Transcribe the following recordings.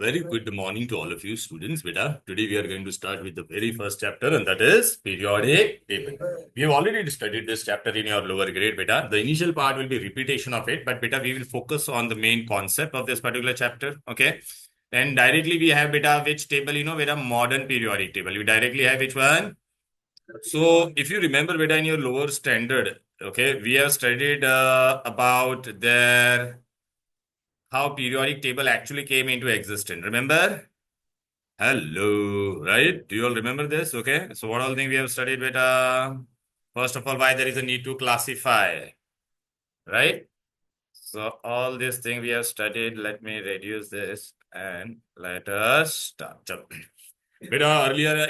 Very good morning to all of you students, beta. Today we are going to start with the very first chapter, and that is periodic table. We have already studied this chapter in your lower grade, beta. The initial part will be repetition of it, but beta, we will focus on the main concept of this particular chapter. Okay. And directly we have beta which table, beta, modern periodic table. We directly have which one? So if you remember beta in your lower standard, okay, we have studied about their how periodic table actually came into existence. Remember? Hello, right? Do you all remember this? Okay. So what all thing we have studied, beta? First of all, why there is a need to classify, right? So all this thing we have studied. Let me reduce this and let us start. Beta, earlier,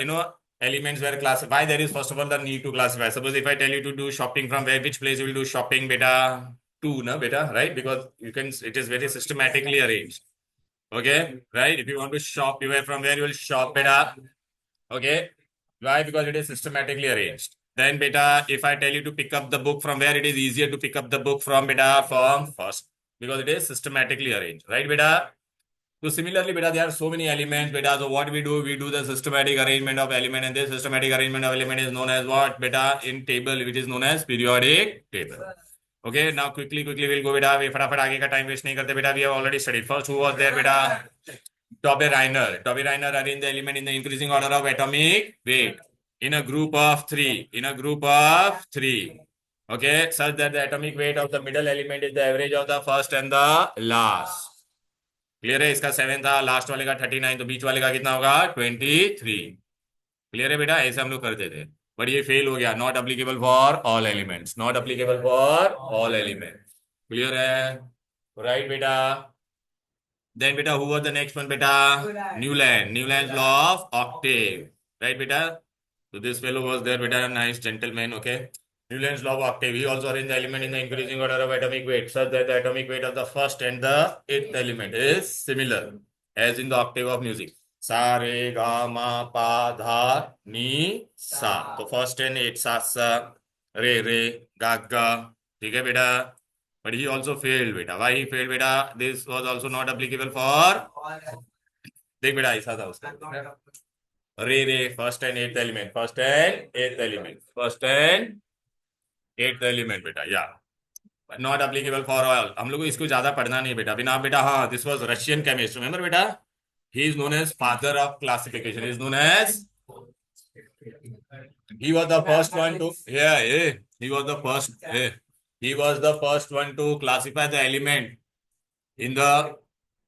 elements were classified. Why there is first of all the need to classify. Suppose if I tell you to do shopping from where, which place you will do shopping, beta? Two, na, beta, right? Because you can, it is very systematically arranged. Okay, right? If you want to shop, you from where you will shop, beta. Okay, why? Because it is systematically arranged. Then, beta, if I tell you to pick up the book from where, it is easier to pick up the book from, beta, from first because it is systematically arranged, right, beta? So similarly, beta, there are so many elements, beta. So what we do the systematic arrangement of element, and this systematic arrangement of element is known as what, beta, in table, which is known as periodic table. Okay, now quickly we'll go, beta. We फटाफट आगे का time waste नहीं करते, beta. We have already studied. First, who was there, beta? Tobbe Reiner. Tobbe Reiner arranged the element in the increasing order of atomic weight in a group of three. In a group of three. Okay, such that the atomic weight of the middle element is the average of the first and the last. Clear है? इसका 7 था, last वाले का 39, तो बीच वाले का कितना होगा? 23. क्लियर है बेटा? ऐसे हम लोग करते थे, बट ये फेल हो गया. Not applicable for all elements. Not applicable for all elements. Clear है? राइट बेटा. Then beta, who was the next one, beta? Newland. Newland's law of octave. Right, beta? So this fellow was there, beta, nice gentleman, okay? Newland's law of octave. He also arranged the element in the increasing order of atomic weight, such that the atomic weight of the first and the eighth element is similar, as in the octave of music. Sa, re, ga, ma, pa, dha, ni, sa. So first and eighth, sa, sa, re, ga, ga. ठीक है बेटा? But he also failed, beta. Why he failed, beta? This was also not applicable for. देख बेटा ऐसा था उसका. रे first and eight element. First and eight element. First and eight element बेटा. या नॉट अप्लीकेबल फॉर ऑल. हम लोग को इसको ज्यादा पढ़ना नहीं बेटा. बिना बेटा, हाँ, this was Russian chemist. Remember बेटा? He is known as father of classification. Is known as. He was the first one to. Yeah. He was the first. He was the first one to classify the element in the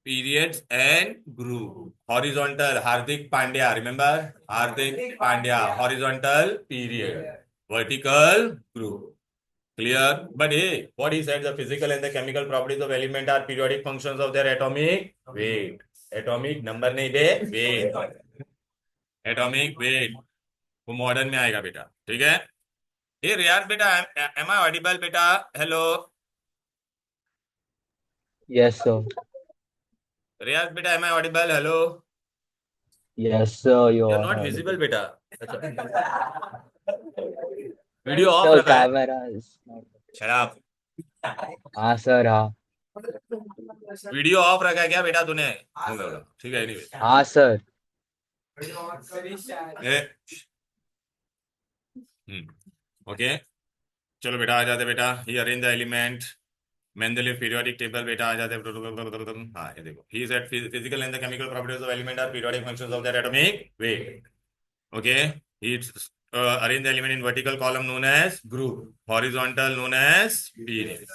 periods and group. Horizontal, Hardik Pandya. Remember? Hardik Pandya. Horizontal period. Vertical group. Clear? But hey, what he said, the physical and the chemical properties of element are periodic functions of their atomic weight. Atomic number नहीं दे, weight. Atomic weight. वो modern में आएगा बेटा. ठीक है? हे रियाज बेटा, am I audible बेटा? Hello. Yes, sir. रियाज बेटा, am I audible? Hello. Yes, sir. You You're are not audible. visible बेटा. अच्छा. वीडियो ऑफ Sir, रखा है. camera is not. शराब. हाँ सर, हाँ. वीडियो ऑफ रखा है क्या बेटा तूने? ठीक है, एनीवे. हाँ सर. ओके, चलो बेटा, आ जाते बेटा. He arrange the element. Mendeleev periodic table बेटा, आ जाते. हाँ, ये देखो. He said physical and the chemical properties of element are periodic functions of their atomic weight. Okay, it's arrange the element in vertical column known as group, horizontal known as periods.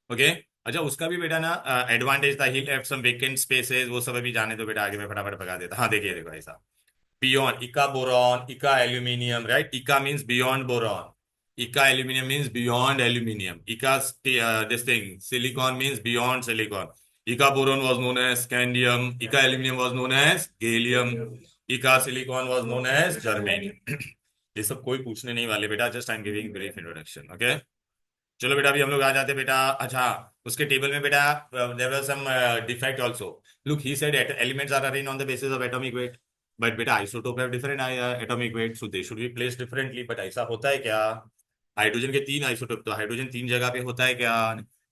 Okay, अच्छा, उसका भी बेटा ना advantage था. ही left सम vacant spaces. वो सब अभी जाने दो बेटा, आगे मैं फटाफट पका देता. हाँ, देखिए देखो ऐसा. Beyond Ica boron, Ica aluminium, right? Ica means beyond boron. Ica aluminium means beyond aluminium. Ica this thing silicon means beyond silicon. Ica boron was known as scandium. Ica aluminium was known as gallium. Ica silicon was known as germanium. ये सब कोई पूछने नहीं वाले बेटा. Just I am giving brief introduction. Okay, चलो बेटा, अभी हम लोग आ जाते बेटा. अच्छा, उसके टेबल में बेटा there was some defect also. Look, he said elements are arranged on the basis of atomic weight. But बेटा isotope have different atomic weight, so they should be placed differently. But ऐसा होता है क्या? Hydrogen के 3 isotope, तो hydrogen 3 जगह पे होता है क्या?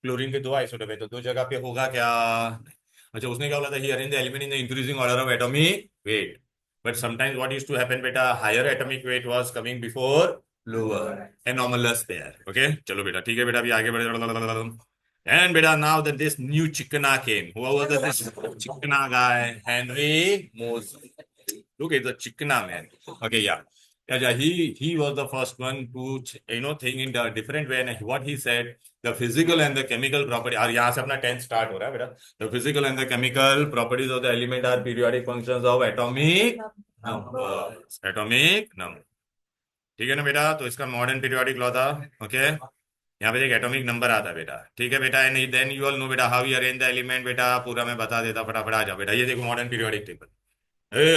क्लोरीन के 2 आइसोटोप है, तो 2 जगह पे होगा क्या? अच्छा, उसने क्या बोला था? He arrange the element in the increasing order of atomic weight, but sometimes what used to happen बेटा, higher atomic weight was coming before lower, anomalous there. Okay, चलो बेटा, ठीक है बेटा, अभी आगे बढ़े. And beta, now that this new Chicana came, who was this Chicana guy? Henry Moseley. Look, it's a Chicana man. Okay, yeah. Yeah, yeah, he was the first one to think in a different way. And what he said, the physical and the chemical property. और यहाँ से अपना 10th start हो रहा है बेटा. The physical and the chemical properties of the element are periodic functions of atomic numbers. Atomic number. ठीक है ना बेटा? तो इसका मॉडर्न पीरियोडिक लॉ था. ओके, यहाँ पे एक एटॉमिक नंबर आता है बेटा. ठीक है बेटा, and then you all know बेटा how you arrange the element. बेटा पूरा मैं बता देता, फटाफट आ जाओ बेटा. ये देखो modern periodic table.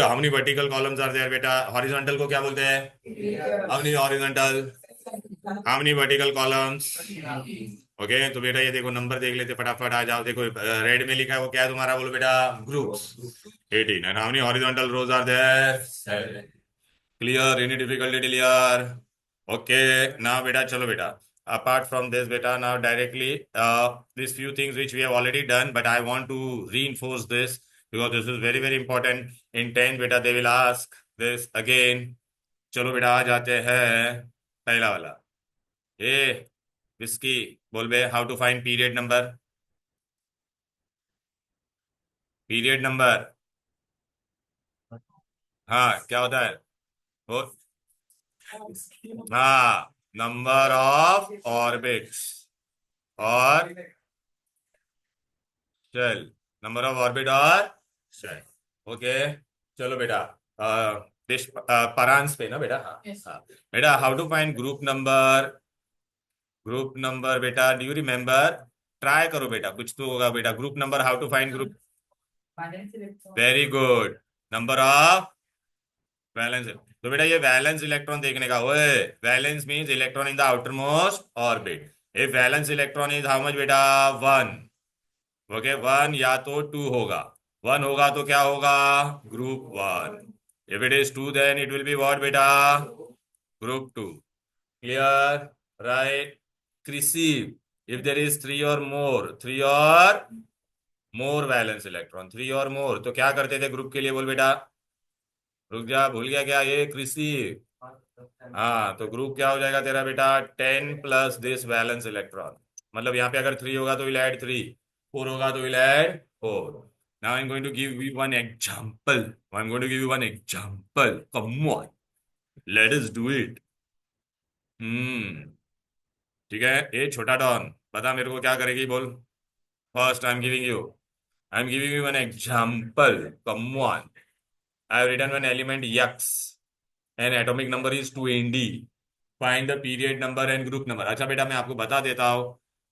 How many vertical columns are there बेटा? हॉरिजॉन्टल को क्या बोलते हैं? How many horizontal? How many vertical columns? Okay, तो बेटा ये देखो नंबर देख लेते, फटाफट आ जाओ. देखो रेड में लिखा है वो क्या है तुम्हारा, बोलो बेटा. Groups 18. And how many horizontal rows are there? 7. Clear? Any difficulty clear? Okay, now beta chalo beta, apart from this beta, now directly these few things which we have already done, but I want to reinforce this because this is very very important. In 10 beta they will ask this again. चलो बेटा आ जाते हैं पहला वाला. ए विस्की, बोल बे, how to find period number. Period number, हाँ क्या होता है वो? हाँ, नंबर ऑफ ऑर्बिट्स और चल, नंबर ऑफ ऑर्बिट और चल. ओके, चलो बेटा. परांस पे ना बेटा. हाँ हाँ बेटा, how to find group number. Group number बेटा, डू यू रिमेम्बर? ट्राई करो बेटा, कुछ तो होगा बेटा. Group number, how to find group. Very good. Number of valence. तो बेटा ये वैलेंस इलेक्ट्रॉन देखने का. ओए, valence means electron in the outer most orbit. If valence electron is how much बेटा? 1. ओके, 1 या तो 2 होगा. 1 होगा तो क्या होगा? Group 1. If it is 2 then it will be what बेटा? Group 2. Clear? Right. Receive if there is 3 और मोर, 3 और मोर वैलेंस इलेक्ट्रॉन. 3 और मोर तो क्या करते थे ग्रुप के लिए, बोल बेटा. रुक जा, भूल गया क्या? ये रिसीव. हाँ, तो ग्रुप क्या हो जाएगा तेरा बेटा? 10 प्लस दिस वैलेंस इलेक्ट्रॉन. मतलब यहाँ पे अगर 3 होगा तो विल ऐड 3, 4 होगा तो will add 4. Now I am going to give you one example. I am going to give you one example. Come on, let us do it. Hmm, ठीक है. ए छोटा डॉन, बता मेरे को क्या करेगी, बोल. First I am giving you one example. Come on. I have written one element X and atomic number is 2Nd. Find the period number and group number. अच्छा बेटा, मैं आपको बता देता हूँ.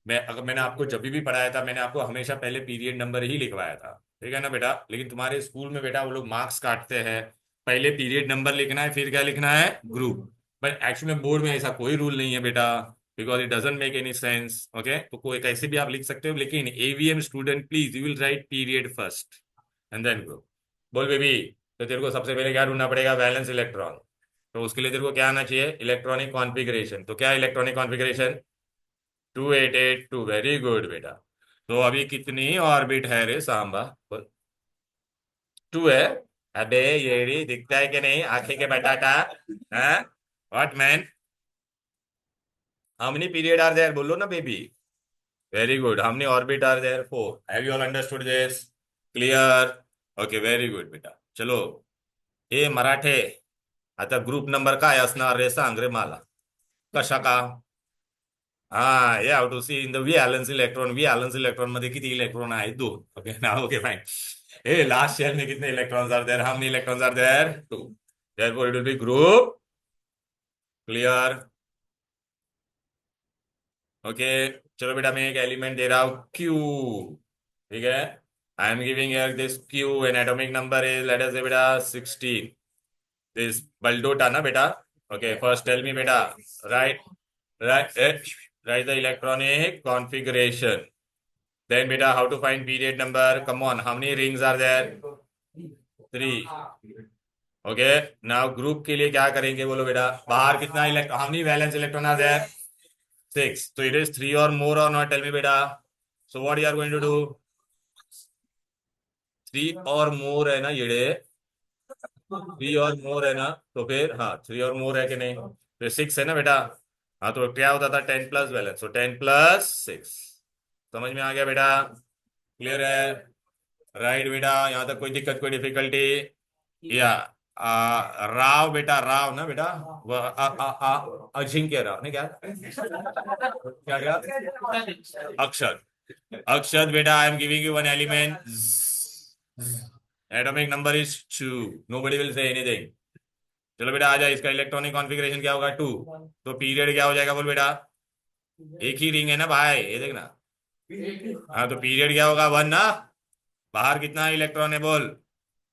मैंने आपको जब भी पढ़ाया था, मैंने आपको हमेशा पहले पीरियड नंबर ही लिखवाया था. ठीक है ना बेटा? लेकिन तुम्हारे स्कूल में बेटा वो लोग मार्क्स काटते हैं. पहले पीरियड नंबर लिखना है, फिर क्या लिखना है? ग्रुप. बट एक्चुअली बोर्ड में ऐसा कोई रूल नहीं है बेटा, because it doesn't make any sense. Okay, तो कोई कैसे भी आप लिख सकते हो, लेकिन AVM student please you will write period first and then group. बोल बेबी. तो तेरे को सबसे पहले क्या ढूंढना पड़ेगा? Valence electron. तो उसके लिए तेरे को क्या आना चाहिए? Electronic configuration. तो क्या है इलेक्ट्रॉनिक कॉन्फ़िगरेशन? 2882. वेरी गुड बेटा. तो अभी कितनी ऑर्बिट है रे सांबा? 2 है. अबे ये दिखता है कि नहीं आंखें के बटाटा? हाँ, what man? How many period are there, बोलो ना baby. Very good. How many orbit are there? 4. Have you all understood this? Clear? Okay, very good बेटा. चलो, ए मराठे, आता ग्रुप नंबर काय असणार रे, सांग रे मला. कशा का? हा, ये how to see in the valence electron. Valence electron मध्ये किती इलेक्ट्रॉन आहेत? 2. ओके ना, ओके फाइन. ए लास्ट शेल में कितने electrons are there? How many electrons are there? 2. Therefore it will be group. Clear? Okay, चलो बेटा, मैं एक एलिमेंट दे रहा हूं क्यू. ठीक है, आई am giving here this Q N atomic number is, let us से बेटा 16. दिस बल्डोटा ना बेटा. ओके, फर्स्ट टेल मी बेटा. Right, right, write the electronic configuration. Then beta, how to find period number? Come on, how many rings are there? 3. Okay, now group के लिए क्या करेंगे, बोलो बेटा. बाहर कितना electron, how many valence electron are there? 6. So it is 3 or more or not? Tell me beta. So what you are going to do? Three और मोर है ना ये, थ्री और मोर है ना, तो फिर हाँ थ्री और मोर है कि नहीं, तो सिक्स है ना बेटा। हाँ तो क्या होता था, टेन प्लस बैलेंस, तो टेन प्लस सिक्स। समझ में आ गया बेटा? क्लियर है? राइट बेटा, यहाँ तक कोई दिक्कत कोई डिफिकल्टी? या राव बेटा, राव ना बेटा, वह अजिंक्य राव ने क्या क्या क्या अक्षर, अक्षर बेटा, I am giving you one element, atomic number is two, nobody will say anything. चलो बेटा आ जाए, इसका इलेक्ट्रॉनिक कॉन्फ़िगरेशन क्या होगा, टू, तो पीरियड क्या हो जाएगा बोल बेटा, एक ही रिंग है ना भाई, ये देखना। हाँ तो पीरियड क्या होगा, वन ना, बाहर कितना इलेक्ट्रॉन है बोल,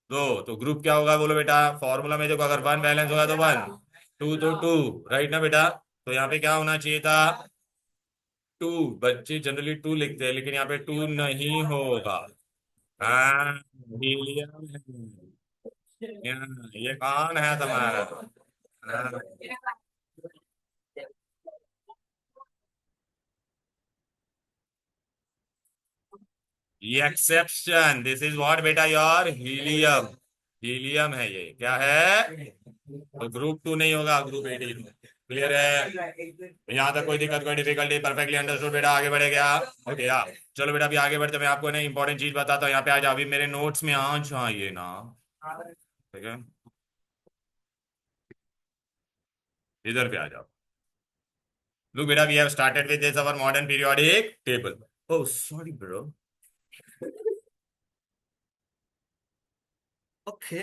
दो, तो ग्रुप क्या होगा बोलो बेटा, फॉर्मूला में देखो, अगर वन बैलेंस होगा तो वन, टू तो टू, राइट ना बेटा, तो यहाँ पे क्या होना चाहिए था, टू। बच्चे जनरली टू लिखते हैं, लेकिन यहाँ पे टू नहीं होगा। हाँ हीलियम है। ये कौन है तुम्हारा? हाँ, ये एक्सेप्शन, दिस इज व्हाट बेटा, योर हीलियम, हीलियम है ये, क्या है, तो ग्रुप टू नहीं होगा, ग्रुप 18। क्लियर है? यहाँ तक कोई दिक्कत कोई डिफिकल्टी, परफेक्टली अंडरस्टूड बेटा, आगे बढ़े क्या? ओके या, चलो बेटा अभी आगे बढ़ते, मैं आपको ना इंपॉर्टेंट चीज बताता हूँ, यहाँ पे आ जाओ, अभी मेरे नोट्स में आ जाइए ना। ठीक है, इधर पे आ जाओ। लुक बेटा, we have started with this our modern periodic table. Oh sorry bro. Okay,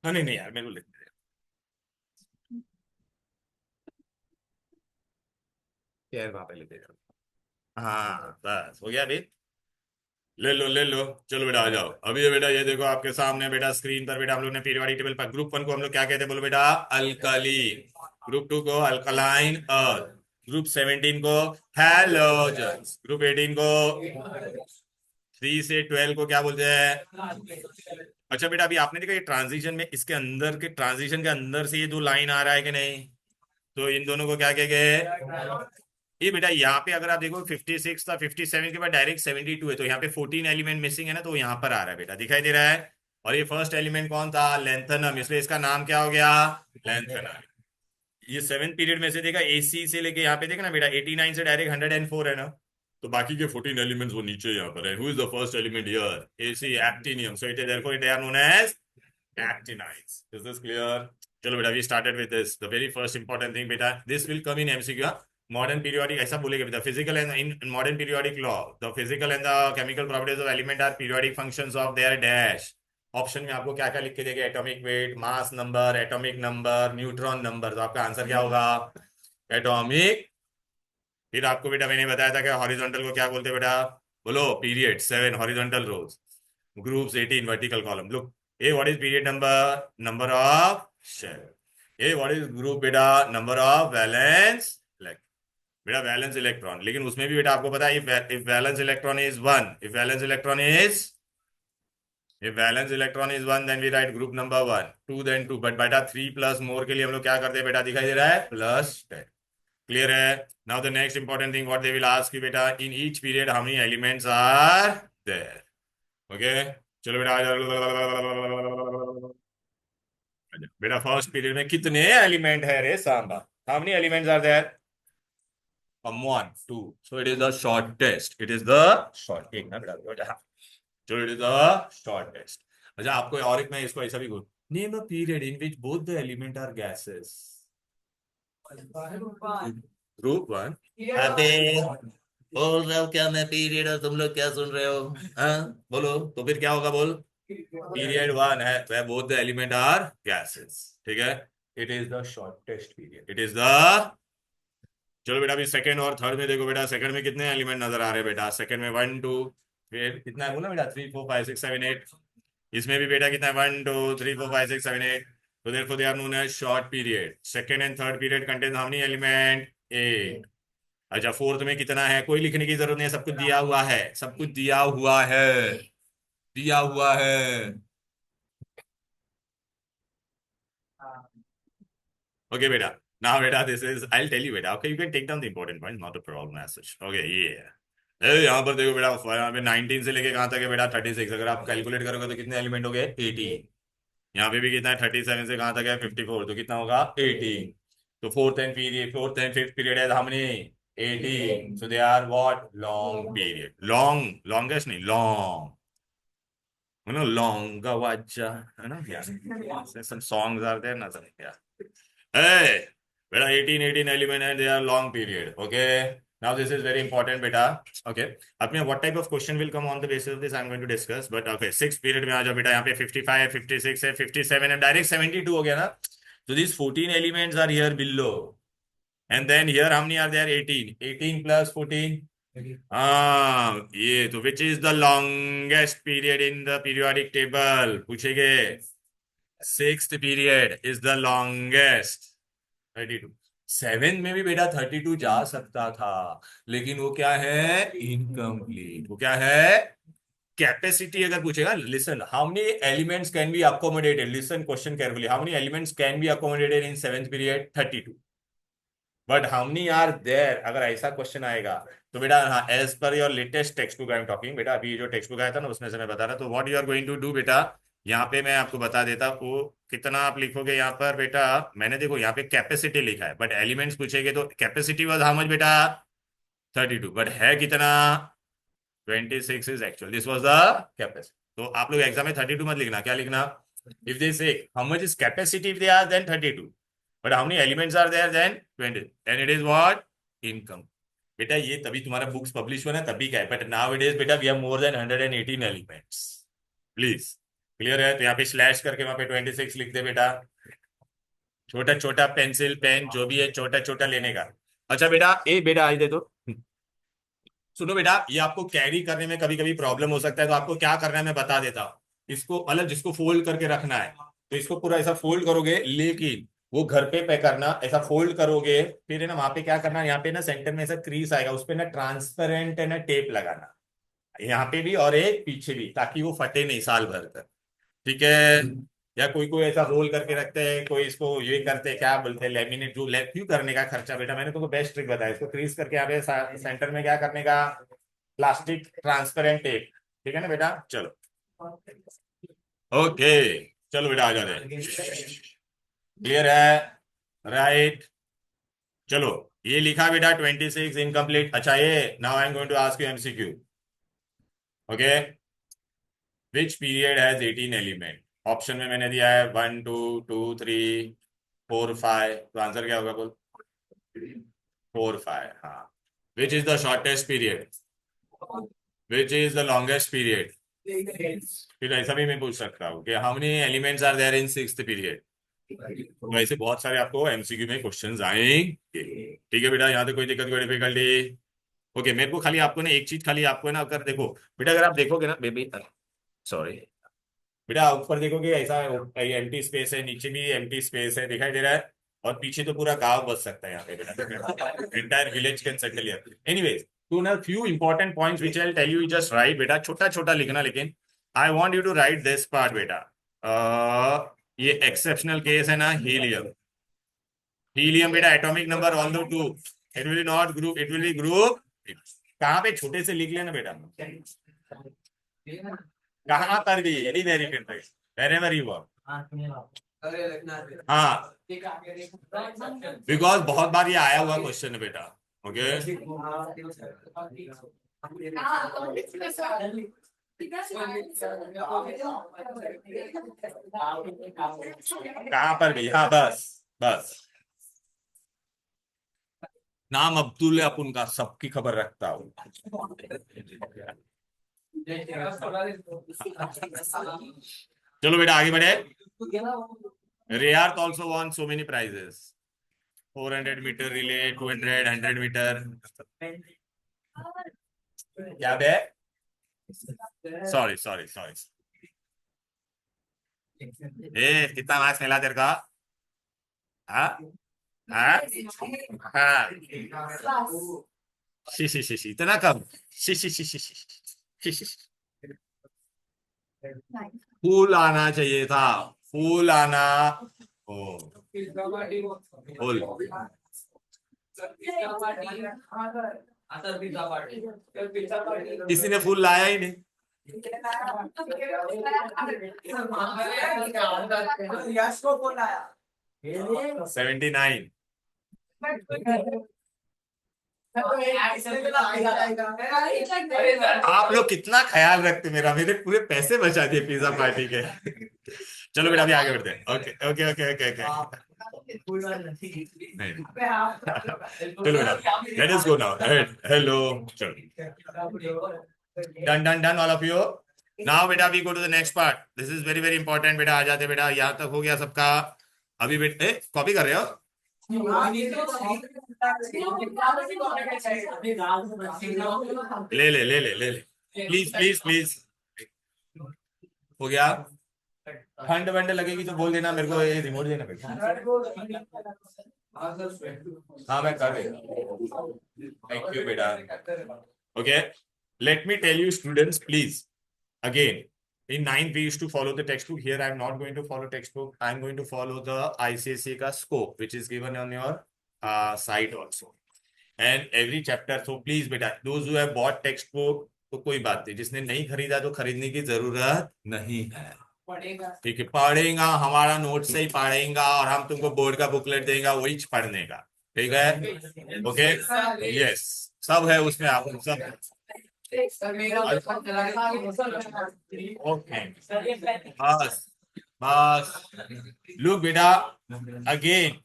हाँ नहीं नहीं यार, मेरे को लिख दे यार, वहां पे लिख दे। हाँ बस हो गया अभी, ले लो ले लो। चलो बेटा आ जाओ, अभी ये बेटा, ये देखो आपके सामने बेटा स्क्रीन पर बेटा, हम लोग ने पीरियोडिक टेबल पर ग्रुप वन को हम लोग क्या कहते हैं बोलो बेटा, अल्कली, ग्रुप टू को अल्कलाइन अर्थ, ग्रुप 17 को हैलोजन्स, ग्रुप 18 को, 3 से 12 को क्या बोलते हैं? अच्छा बेटा, अभी आपने देखा ये ट्रांजिशन में, इसके अंदर के ट्रांजिशन के अंदर से ये दो लाइन आ रहा है कि नहीं, तो इन दोनों को क्या कहेंगे? ये बेटा यहाँ पे अगर आप देखो 56 था, 57 के बाद डायरेक्ट 72 है, तो यहाँ पे 14 एलिमेंट मिसिंग है ना, तो यहाँ पर आ रहा है बेटा, दिखाई दे रहा है। और ये फर्स्ट एलिमेंट कौन था, लेंथनम, इसलिए इसका नाम क्या हो गया, लेंथनम। ये सेवेंथ पीरियड में से देखा, एसी से लेके यहाँ पे देखा ना बेटा, 89 से डायरेक्ट 104 है ना, तो बाकी के 14 एलिमेंट्स वो नीचे यहाँ पर है। Who is the first element here, AC, actinium, so it is therefore they are known as actinides. Is this clear? चलो बेटा, we started with this. The very first important thing बेटा, this will come in MCQ. Modern periodic ऐसा बोलेगा बेटा, physical and in modern periodic law, the physical and the chemical properties of element are periodic functions of their dash. Option में आपको क्या क्या लिख के देगा, atomic weight, mass number, atomic number, neutron number, तो आपका आंसर क्या होगा, एटॉमिक। फिर आपको बेटा मैंने बताया था कि हॉरिजॉन्टल को क्या बोलते हैं बेटा, बोलो, period 7 horizontal rows, groups 18 vertical column. Look, ए what is period number, number of shell. ए व्हाट इज ग्रुप बेटा, नंबर ऑफ वैलेंस बेटा, वैलेंस इलेक्ट्रॉन, लेकिन उसमें भी बेटा आपको पता है, if valence electron is one, if valence electron is, if valence electron is one, then we write group number one, two then two, but बेटा थ्री प्लस मोर के लिए हम लोग क्या करते हैं बेटा, दिखाई दे रहा है, प्लस 10। क्लियर है? Now the next important thing what they will ask you बेटा, in each period how many elements are there. Okay, चलो बेटा आ जाओ। बेटा फर्स्ट पीरियड में कितने एलिमेंट है रे Samba, how many elements are there, one two, so it is the shortest, it is the short, एक ना बेटा, चलो इट इज द शॉर्टेस्ट। अच्छा आपको और एक मैं इसको ऐसा भी बोल, name a period in which both the element are gases, group one. अबे बोल रहे हो क्या मैं पीरियड, और तुम लोग क्या सुन रहे हो, हाँ बोलो, तो फिर क्या होगा बोल, पीरियड वन है where both the element are gases, ठीक है, it is the shortest period, it is the. चलो बेटा अभी सेकंड और थर्ड में देखो बेटा, सेकंड में कितने एलिमेंट नजर आ रहे हैं बेटा, सेकंड में वन टू, फिर कितना है बोला बेटा, 3 4 5 6 7 8, इसमें भी बेटा कितना है, 1 2 3 4 5 6 7 8, तो therefore they are known as short period। Second and third period contains how many element, 8। अच्छा फोर्थ में कितना है, कोई लिखने की जरूरत नहीं है, सब कुछ दिया हुआ है, सब कुछ दिया हुआ है, दिया हुआ है। Okay, beta. Now, beta, this is, I'll tell you, beta. Okay, you can take down the important points, not a problem as such. Okay, yeah. यहाँ पर देखो बेटा, यहाँ पे 19 से लेके कहाँ तक है बेटा, 36। अगर आप कैलकुलेट करोगे तो कितने एलिमेंट हो गए, 18। यहाँ पे भी कितना है, 37 से कहाँ तक है, 54, तो कितना होगा, 18। तो फोर्थ एंड फिफ्थ पीरियड है हमने 18, so they are what, long period, long, longest नहीं, लॉन्ग, लॉन्ग वाचा, है ना, yeah. Some songs are there, nothing, yeah. Hey, beta, 18 element and they are long period. Okay. Now this is very important, beta. Okay. अपने what type of question will come on the basis of this I'm going to discuss. But okay, sixth period में आ जाओ बेटा, यहाँ पे 55 है, 56 है, 57 है, direct 72 हो गया ना. So these 14 elements are here below. And then here how many are there? 18. 18 plus 14. हाँ, ये तो which is the longest period in the periodic table पूछेंगे. Sixth period is the longest. 32. Seventh में भी बेटा 32 जा सकता था, लेकिन वो क्या है, इनकम्प्लीट. वो क्या है, कैपेसिटी अगर पूछेगा, listen, how many elements can be accommodated, listen question carefully, how many elements can be accommodated in seventh period, 32. But how many are there, अगर ऐसा क्वेश्चन आएगा तो बेटा, हाँ, as per your latest textbook I am talking बेटा, अभी जो text book आया था ना उसमें से मैं बता रहा, तो what you are going to do बेटा, यहाँ पे मैं आपको बता देता हूँ कितना आप लिखोगे यहाँ पर बेटा. मैंने देखो यहाँ पे कैपेसिटी लिखा है, बट एलिमेंट्स पूछेंगे तो कैपेसिटी वाज हाउ मच बेटा, 32, बट है कितना, 26 is actual, this was the capacity. तो आप लोग एग्जाम में 32 मत लिखना, क्या लिखना, if they say how much is capacity, if they are then 32, but how many elements are there, then 20, then it is what, income. बेटा ये तभी तुम्हारा बुक्स पब्लिश हुआ ना, तभी क्या है, बट नाउ इट इज बेटा we have more than 118 elements. Please, clear है, तो यहाँ पे स्लैश करके वहां पे 26 लिख दे बेटा, छोटा छोटा पेंसिल पेन जो भी है छोटा छोटा लेने का. अच्छा बेटा, ए बेटा आज दे दो. सुनो बेटा, ये आपको कैरी करने में कभी कभी प्रॉब्लम हो सकता है, तो आपको क्या करना है मैं बता देता हूँ. इसको अलग, जिसको फोल्ड करके रखना है, तो इसको पूरा ऐसा फोल्ड करोगे, लेकिन वो घर पे करना, ऐसा फोल्ड करोगे, फिर है ना वहां पे क्या करना, यहाँ पे ना सेंटर में ऐसा क्रीज आएगा, उस पे ना ट्रांसपेरेंट है ना टेप लगाना, यहाँ पे भी और एक पीछे भी, ताकि वो फटे नहीं साल भर तक. ठीक है. या कोई कोई ऐसा रोल करके रखते हैं, कोई इसको ये करते हैं, क्या बोलते हैं, लेमिनेट, जो क्यों करने का खर्चा बेटा, मैंने तुमको बेस्ट ट्रिक बताया, इसको क्रीज करके यहाँ पे सेंटर में क्या करने का, प्लास्टिक ट्रांसपेरेंट टेप. ठीक है ना बेटा, चलो. ओके, चलो बेटा आ जा रहे, क्लियर है, राइट. चलो, ये लिखा बेटा 26 इनकम्प्लीट. अच्छा, ये now I am going to ask you MCQ. Okay, which period has 18 element. Option में मैंने दिया है 1 2 2 3 4 5, तो आंसर क्या होगा बोल, 4 5. हाँ. Which is the shortest period, which is the longest period. फिर ऐसा भी मैं पूछ सकता हूँ कि how many elements are there in sixth period. तो ऐसे बहुत सारे आपको एमसीक्यू में क्वेश्चंस आएंगे. ठीक है बेटा, यहाँ तो कोई दिक्कत, कोई डिफिकल्टी. ओके, मेरे को खाली आपको ना एक चीज, खाली आपको ना, अगर देखो बेटा, अगर आप देखोगे ना बेबी, सॉरी बेटा, ऊपर देखोगे ऐसा एम्प्टी स्पेस है, नीचे भी एम्प्टी स्पेस है, दिखाई दे रहा है, और पीछे तो पूरा गांव बस सकता है यहाँ पे बेटा, entire village can settle here. Anyways, to ना few important points which I will tell you, just write बेटा, छोटा छोटा लिखना, लेकिन I want you to write this part बेटा. ये एक्सेप्शनल केस है ना, हीलियम. हीलियम बेटा atomic number although 2, it will not group, it will be group. कहाँ पे छोटे से लिख लेना बेटा, कहाँ पर भी, any very wherever you are. हाँ, बिकॉज बहुत बार ये आया हुआ क्वेश्चन है बेटा. ओके, कहाँ पर भी, हाँ बस, बस. नाम अब्दुल है अपन का, सबकी खबर रखता हूँ. चलो बेटा आगे बढ़े. रेयार also won so many prizes, 400 metre relay, 200, 100 metre. क्या बे, सॉरी सॉरी सॉरी. ए कितना मार्क्स मिला तेरे का, हाँ हाँ हाँ, शी इतना कम, शी. फूल आना चाहिए था, फूल आना. ओ, फूल. किसी ने फूल लाया ही नहीं। 79। आप लोग कितना ख्याल रखते मेरा, मेरे पूरे पैसे बचा दिए पिज्जा पार्टी के। चलो बेटा अभी आगे बढ़ते हैं। Okay okay okay okay okay. नहीं नहीं। चलो बेटा let us go now. Hello चलो, done done done all of you. Now बेटा we go to the next part. This is very very important बेटा। आ जाते बेटा, यहाँ तक हो गया सबका। अभी बेटे कॉपी कर रहे हो? ले ले ले ले ले ले, प्लीज प्लीज प्लीज। हो गया? ठंड वंड लगेगी तो बोल देना मेरे को, ये रिमोट देना बेटा। हाँ मैं कर रही हूँ। थैंक यू बेटा। Okay, let me tell you students please, again in 9th we used to follow the textbook. Here I am not going to follow textbook. I am going to follow the ICSE ka scope which is given on your site also, and every chapter. So please beta, those who have bought textbook तो कोई बात नहीं, जिसने नहीं खरीदा तो खरीदने की जरूरत नहीं है। ठीक है, पढ़ेगा हमारा नोट से ही पढ़ेगा, और हम तुमको बोर्ड का बुकलेट देगा वही पढ़ने का। ठीक है, ओके, यस सब है उसमें, आप सब ओके। बस बस, लुक बेटा अगेन,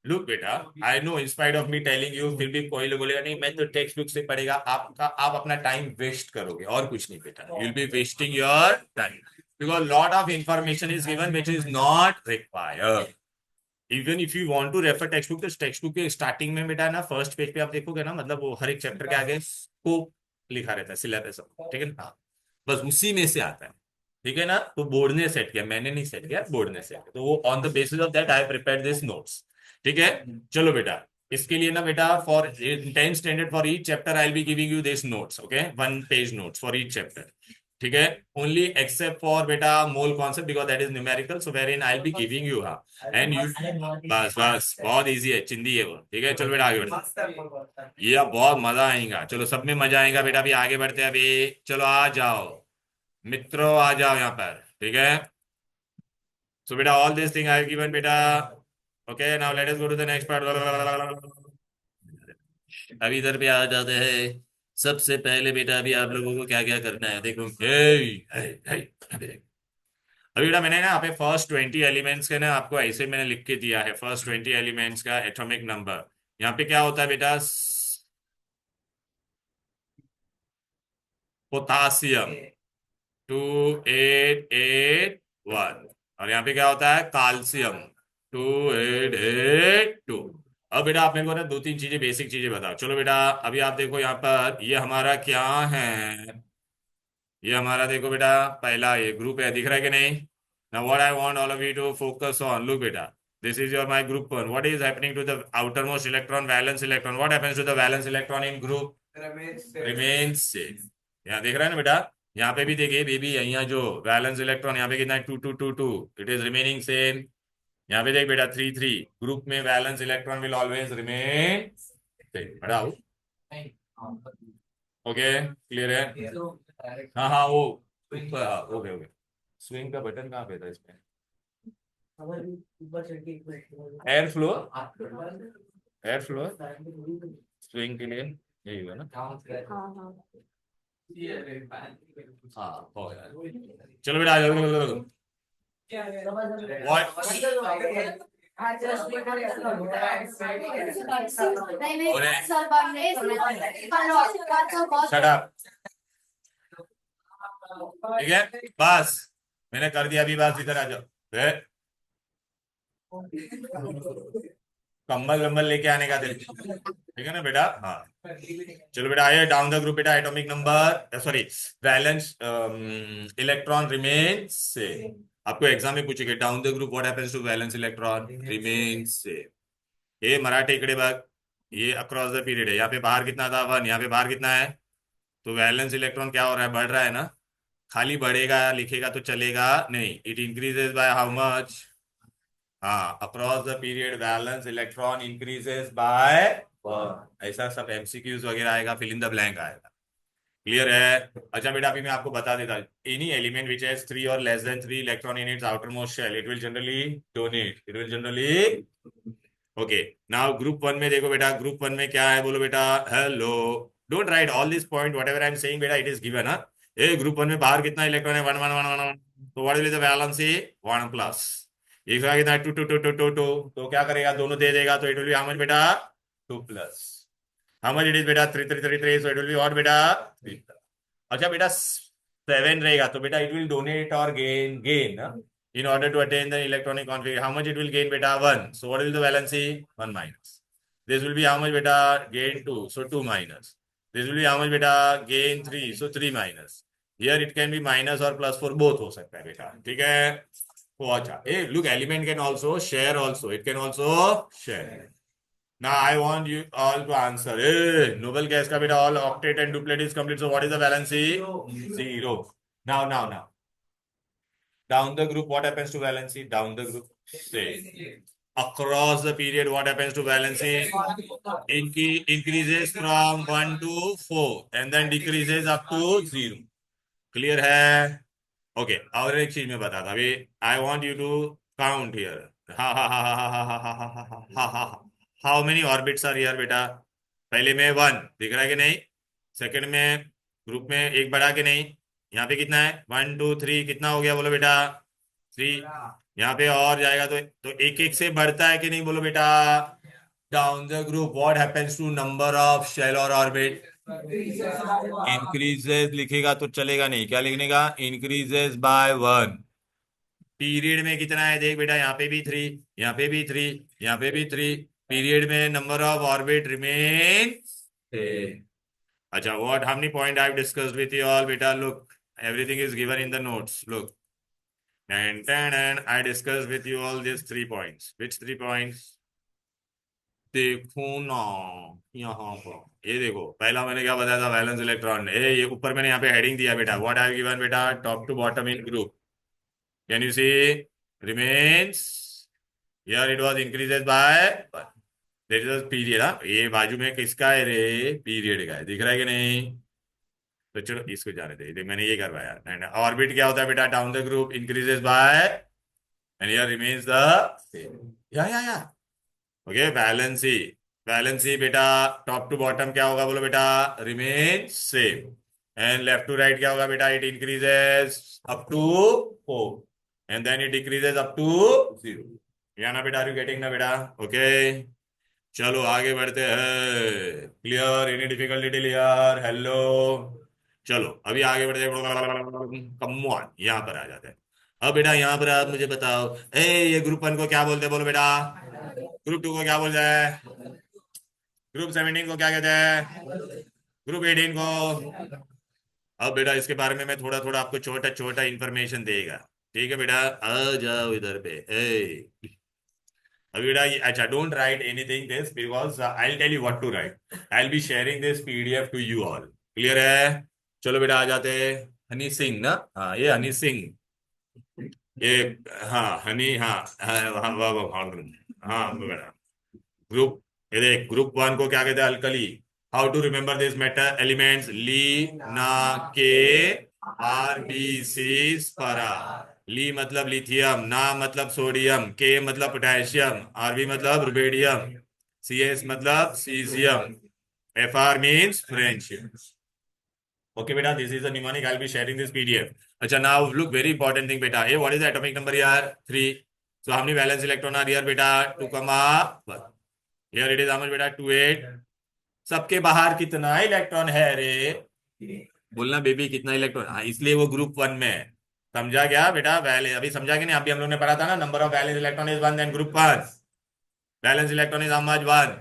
लुक बेटा, I know in spite of me telling you, फिर भी कोई लोग बोलेगा नहीं मैं तो टेक्स्ट बुक से पढ़ेगा। आपका आप अपना टाइम वेस्ट करोगे और कुछ नहीं बेटा। You will be wasting your time because lot of information is given which is not required. Even if you want to refer text book, तो टेक्स्ट बुक के स्टार्टिंग में बेटा ना फर्स्ट पेज पे आप देखोगे ना, मतलब वो हर एक चैप्टर के आगे स्कोप लिखा रहता है, सिलेबस, ठीक है ना? हाँ, बस उसी में से आता है। ठीक है ना? तो बोर्ड ने सेट किया, मैंने नहीं सेट किया, बोर्ड ने सेट किया। तो वो on the basis of that I prepare this notes. ठीक है, चलो बेटा इसके लिए ना बेटा for 10th standard for each chapter I will be giving you this notes. Okay, 1 page notes for each chapter. ठीक है, ओनली एक्सेप्ट फॉर बेटा mole concept because that is numerical, so where in I be giving you. हाँ, and you बस बस, बहुत easy है, चिंदी है वो। ठीक है, चलो बेटा आगे बढ़ते, ये अब बहुत मजा आएगा। चलो सब में मजा आएगा बेटा। अभी आगे बढ़ते हैं, अभी चलो आ जाओ मित्रों, आ जाओ यहाँ पर। ठीक है, सो बेटा all this thing I have given बेटा। Okay, now let us go to the next part. अभी इधर पे आ जाते हैं। सबसे पहले बेटा अभी आप लोगों को क्या क्या करना है देखो। अभी बेटा मैंने ना यहाँ पे फर्स्ट 20 एलिमेंट्स के ना आपको ऐसे मैंने लिख के दिया है। फर्स्ट 20 एलिमेंट्स का एटॉमिक नंबर यहाँ पे क्या होता है बेटा? पोटासियम 2881, और यहाँ पे क्या होता है? कैल्शियम 2882। अब बेटा आप मेरे को ना दो तीन चीजें, बेसिक चीजें बताओ। चलो बेटा अभी आप देखो यहाँ पर, ये हमारा क्या है? ये हमारा देखो बेटा पहला ये ग्रुप है, दिख रहा है कि नहीं? Now what I want all of you to focus on, look बेटा this is your my group 1। What is happening to the outermost electron, valence electron? What happens to the valence electron in group? Remains safe. यहाँ देख रहा है ना बेटा? यहाँ पे भी देखिए बेबी, यहाँ जो वैलेंस इलेक्ट्रॉन यहाँ पे कितना है? 2 2 2 2, इट इज रिमेनिंग सेम। यहाँ पे देख बेटा 3 3, ग्रुप में valence electron will always remain same. हटाओ, ओके क्लियर है? हाँ हाँ वो ओके ओके। स्विंग का बटन कहाँ पे था इसमें? Air flow, air flow swing के लिए यही हुआ ना? हाँ हो गया। चलो बेटा आ जाओ। शट अप, ठीक है बस मैंने कर दिया। अभी बस इधर आ जाओ। कंबल वंबल लेके आने का दिल, ठीक है ना बेटा? हाँ चलो बेटा आइए डाउन द ग्रुप बेटा। Atomic number sorry valence electron remain से, आपको एग्जाम में पूछेगा down the group what happens to valence electron remain से। ये मराठे इकडे बग, ये अक्रॉस द पीरियड है। यहाँ पे बाहर कितना था? 1, यहाँ पे बाहर कितना है? तो वैलेंस इलेक्ट्रॉन क्या हो रहा है? बढ़ रहा है ना? खाली बढ़ेगा लिखेगा तो चलेगा नहीं, it increases by how much? हाँ, across the period valence electron increases by ऐसा सब एमसीक्यूज वगैरह आएगा, फिल इन द ब्लैंक आएगा। क्लियर है? अच्छा बेटा, अभी मैं आपको बता देता, एनी एलिमेंट विच हैज 3 और less than 3 electron in its outer most shell, it will generally donate, it will generally. Okay, now group one में देखो बेटा, ग्रुप वन में क्या है बोलो बेटा। Hello, don't write all this point whatever I am saying बेटा, it is given. हाँ, ए ग्रुप वन में बाहर कितना इलेक्ट्रॉन है? One one one one one. तो what will the valence see? One plus. एक जगह कितना है? Two two two two two two. तो क्या करेगा? दोनों दे देगा, तो it will be how much बेटा? Two plus. How much it is बेटा? Three three three three, so it will be what बेटा? थ्री। अच्छा बेटा, सेवन रहेगा तो बेटा इट विल डोनेट और gain gain in order to attain the electronic configuration. How much it will gain beta? 1. So what will the valency? 1 minus. This will be how much beta? Gain 2. So 2 minus. This will be how much beta? Gain 3. So 3 minus. Here it can be minus or plus for both हो सकता है बेटा, ठीक है? तो अच्छा, ए look, element can also share also. It can also share. Now I want you all to answer. Hey, noble gas का बेटा all octet and duplet is complete. So what is the valency? 0. Now. Down the group, what happens to valency? Down the group, say. Across the period, what happens to valency? Increases from 1 to 4 and then decreases up to 0. Clear है? Okay, और एक चीज मैं बताता अभी, I want you to count here. हा हा हा हा हा हा हा हा हा हा हा। How many orbits are here बेटा? पहले में 1 दिख रहा है कि नहीं? सेकंड में ग्रुप में एक बढ़ा के नहीं? यहाँ पे कितना है? 1 2 3, कितना हो गया बोलो बेटा? 3। यहाँ पे और जाएगा तो एक एक से बढ़ता है कि नहीं बोलो बेटा? Down the group what happens to number of shell और ऑर्बिट? इंक्रीजेस लिखेगा तो चलेगा नहीं, क्या लिखने का? Increases by 1। पीरियड में कितना है देख बेटा, यहाँ पे भी 3, यहाँ पे भी 3, यहाँ पे भी 3। पीरियड में नंबर ऑफ ऑर्बिट रिमेन। अच्छा, what how many point I have discussed with you all बेटा? Look, everything is given in the notes. Look, and I discussed with you all these 3 points. Which 3 points? देखो ना, यहाँ पर ये देखो, पहला मैंने क्या बताया था? Valence electron. ये ऊपर मैंने यहाँ पे हेडिंग दिया बेटा, व्हाट आई हैव गिवन बेटा? Top to bottom in group, can you see? Remains, here it was increases by, that is period. ये बाजू में किसका है रे? पीरियड का है, दिख रहा है कि नहीं? तो चलो इसको जाने दे, मैंने ये करवाया। एंड ऑर्बिट क्या होता है बेटा? Down the group increases by and here remains the, या ओके। वैलेंसी बेटा टॉप टू बॉटम क्या होगा बोलो बेटा? Remain same. And left to right क्या होगा बेटा? It increases up to 4 and then it decreases up to 0। या ना बेटा? आर यू गेटिंग ना बेटा? ओके, चलो आगे बढ़ते हैं। Clear? Any difficulty clear? Hello, चलो अभी आगे बढ़ते हैं। कम ऑन, यहाँ पर आ जाते हैं। अब बेटा यहाँ पर आप मुझे बताओ, ये ग्रुप 1 को क्या बोलते हैं बोलो बेटा? ग्रुप 2 को क्या बोलते हैं? ग्रुप 17 को क्या कहते हैं? ग्रुप 18 को? अब बेटा इसके बारे में मैं थोड़ा थोड़ा आपको छोटा छोटा इंफॉर्मेशन देगा, ठीक है बेटा? आ जाओ इधर पे। अभी बेटा अच्छा, don't write anything this because I will tell you what to write. I will be sharing this PDF to you all. Clear है? चलो बेटा आ जाते हैं। हनी सिंह ना, हाँ ये हनी सिंह, ये, हाँ हनी, हाँ हाँ हाँ हाँ बेटा। ग्रुप, ये देख, ग्रुप 1 को क्या कहते हैं? Alkali. How to remember this metal elements? ली ना के आर बी सी स्परा। ली मतलब लिथियम, ना मतलब सोडियम, के मतलब पोटेशियम, आरबी मतलब रुबेडियम, सी एस मतलब caesium, F R means friendship. Okay बेटा, this is the mnemonic, I will be sharing this PDF. अच्छा, now look very important thing बेटा, ये what is the atomic number यार? 3। So how many valence electron are here बेटा? 2 comma 1। Here it is how much बेटा? 2 8। सबके बाहर कितना electron है रे? बोलना बेबी, कितना इलेक्ट्रॉन? हाँ, इसलिए वो ग्रुप 1 में है। समझा क्या बेटा? वैले अभी समझा कि नहीं? अभी हम लोग ने पढ़ा था ना, number of valence electron is 1 then group 1 valence electron is how much? 1।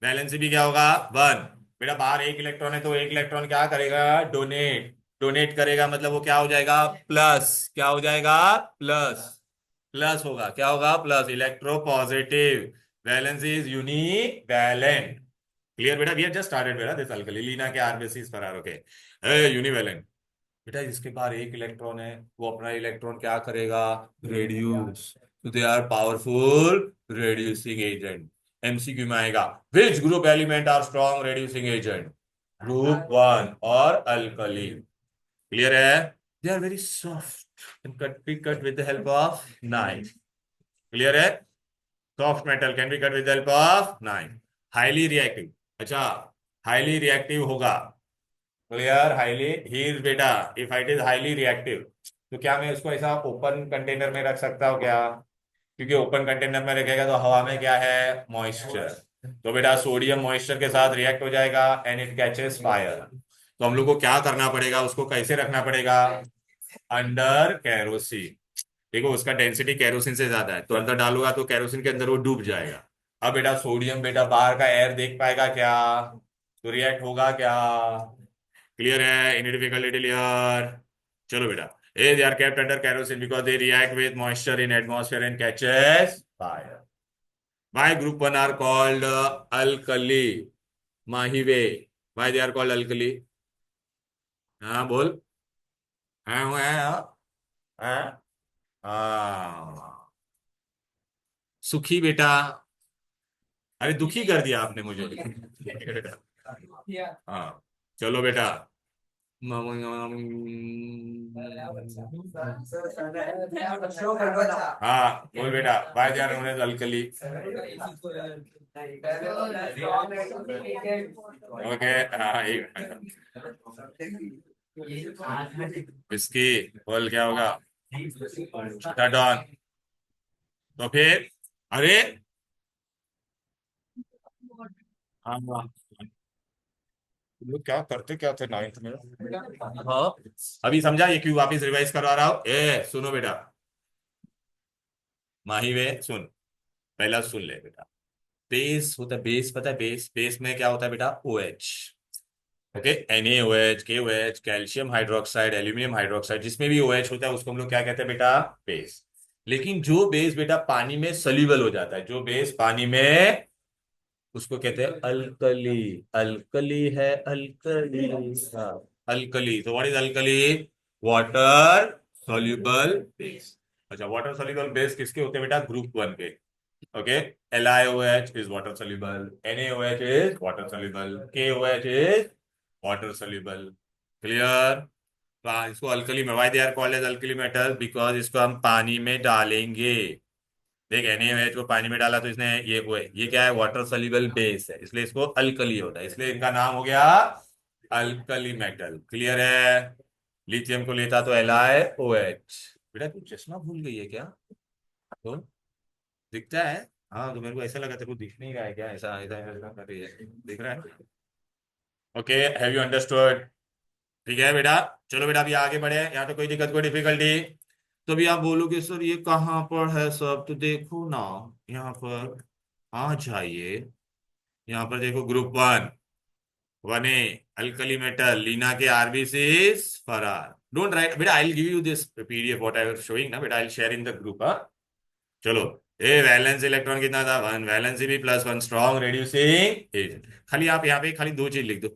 Valency भी क्या होगा? 1। बेटा बाहर एक इलेक्ट्रॉन है तो एक इलेक्ट्रॉन क्या करेगा? डोनेट। डोनेट करेगा मतलब वो क्या हो जाएगा? प्लस। क्या हो जाएगा? प्लस। प्लस होगा, क्या होगा? Plus. Electropositive, valence is univalent. Clear बेटा? वी हैव जस्ट स्टार्टेड बेटा दिस अल्कली, लीना के आर बेसिस पर आर। ओके, यूनिवैलेंट बेटा, जिसके पास एक इलेक्ट्रॉन है वो अपना इलेक्ट्रॉन क्या करेगा? रेड्यूस। तो they are powerful reducing agent. MCQ में आएगा। Which group element are strong reducing agent? Group 1 और अल्कली। क्लियर है? They are very soft and cut with the help of knife. Clear है? Soft metal can be cut with the help of knife. Highly reactive, अच्छा highly reactive होगा। Clear? Highly हीर बेटा, if it is highly reactive तो क्या मैं उसको ऐसा ओपन कंटेनर में रख सकता हूँ क्या? क्योंकि ओपन कंटेनर में रखेगा तो हवा में क्या है? मॉइस्चर। तो बेटा सोडियम मॉइस्चर के साथ रिएक्ट हो जाएगा एंड इट कैचेस फायर। तो हम लोग को क्या करना पड़ेगा? उसको कैसे रखना पड़ेगा? Under kerosene. देखो उसका डेंसिटी कैरोसिन से ज्यादा है, तो अंदर डालूंगा तो कैरोसिन के अंदर वो डूब जाएगा। अब बेटा सोडियम बेटा बाहर का एयर देख पाएगा क्या? तो रिएक्ट होगा क्या? क्लियर है? Any difficulty clear? चलो बेटा, ए they are kept under kerosene because they react with moisture in atmosphere and catches fire. Why group 1 are called alkali? Mahive. Why they are called alkali? हाँ बोल। हाँ हाँ हाँ हाँ। सुखी बेटा। अरे दुखी कर दिया आपने मुझे। हाँ चलो बेटा। हाँ बोल बेटा, why they are known as alkali? Okay हाँ एक इसकी बोल क्या होगा? Shut on. तो फिर अरे हाँ हाँ, तुम लोग क्या करते क्या थे नाइन्थ में? हाँ अभी समझा ये क्यों वापिस रिवाइज करवा रहा हूँ? ए सुनो बेटा, माही वे सुन, पहला सुन ले बेटा। बेस होता है, बेस पता है? बेस बेस में क्या होता है बेटा? O H. Okay, NaOH, KOH, calcium hydroxide, aluminium hydroxide, जिसमें भी OH होता है उसको हम लोग क्या कहते हैं बेटा? बेस। लेकिन जो बेस बेटा पानी में सल्यूबल हो जाता है, जो बेस पानी में, उसको कहते हैं अल्कली। अल्कली है अल्कली। हाँ अल्कली। तो what is alkali? Water soluble base. अच्छा वाटर सॉल्युबल बेस किसके होते हैं बेटा? ग्रुप 1 के। Okay, LiOH is water soluble, NaOH is water soluble, KOH is water soluble. Clear? इसको अल्कली में, why they are called as alkali metal? Because इसको हम पानी में डालेंगे। देख NaOH को पानी में डाला तो इसने ये वो है, ये क्या है? वाटर सॉल्युबल बेस है, इसलिए इसको अल्कली होता है, इसलिए इनका नाम हो गया अल्कली मेटल। क्लियर है? लिथियम को लेता तो LiOH। बेटा तू चश्मा भूल गई है क्या? तो दिखता है। हाँ तो मेरे को ऐसा लगा तेरे को दिख नहीं रहा है क्या? ऐसा ऐसा ऐसा कर रही है, दिख रहा है? Okay, have you understood? ठीक है बेटा। चलो बेटा अभी आगे बढ़े, यहाँ तो कोई दिक्कत कोई डिफिकल्टी? तो अभी आप बोलोगे सर ये कहाँ पर है सब, तो देखो ना यहाँ पर आ जाइए। यहाँ पर देखो group 1 1A alkali metal, Leena के आरबीसीज फरार। डोंट राइट बेटा, I will give you this PDF what I was showing ना बेटा, I will share in the group. चलो, ए वैलेंस इलेक्ट्रॉन कितना था? 1, वैलेंसी भी +1, स्ट्रॉन्ग रेड्यूसिंग एजेंट। खाली आप यहाँ पे खाली दो चीज लिख दो,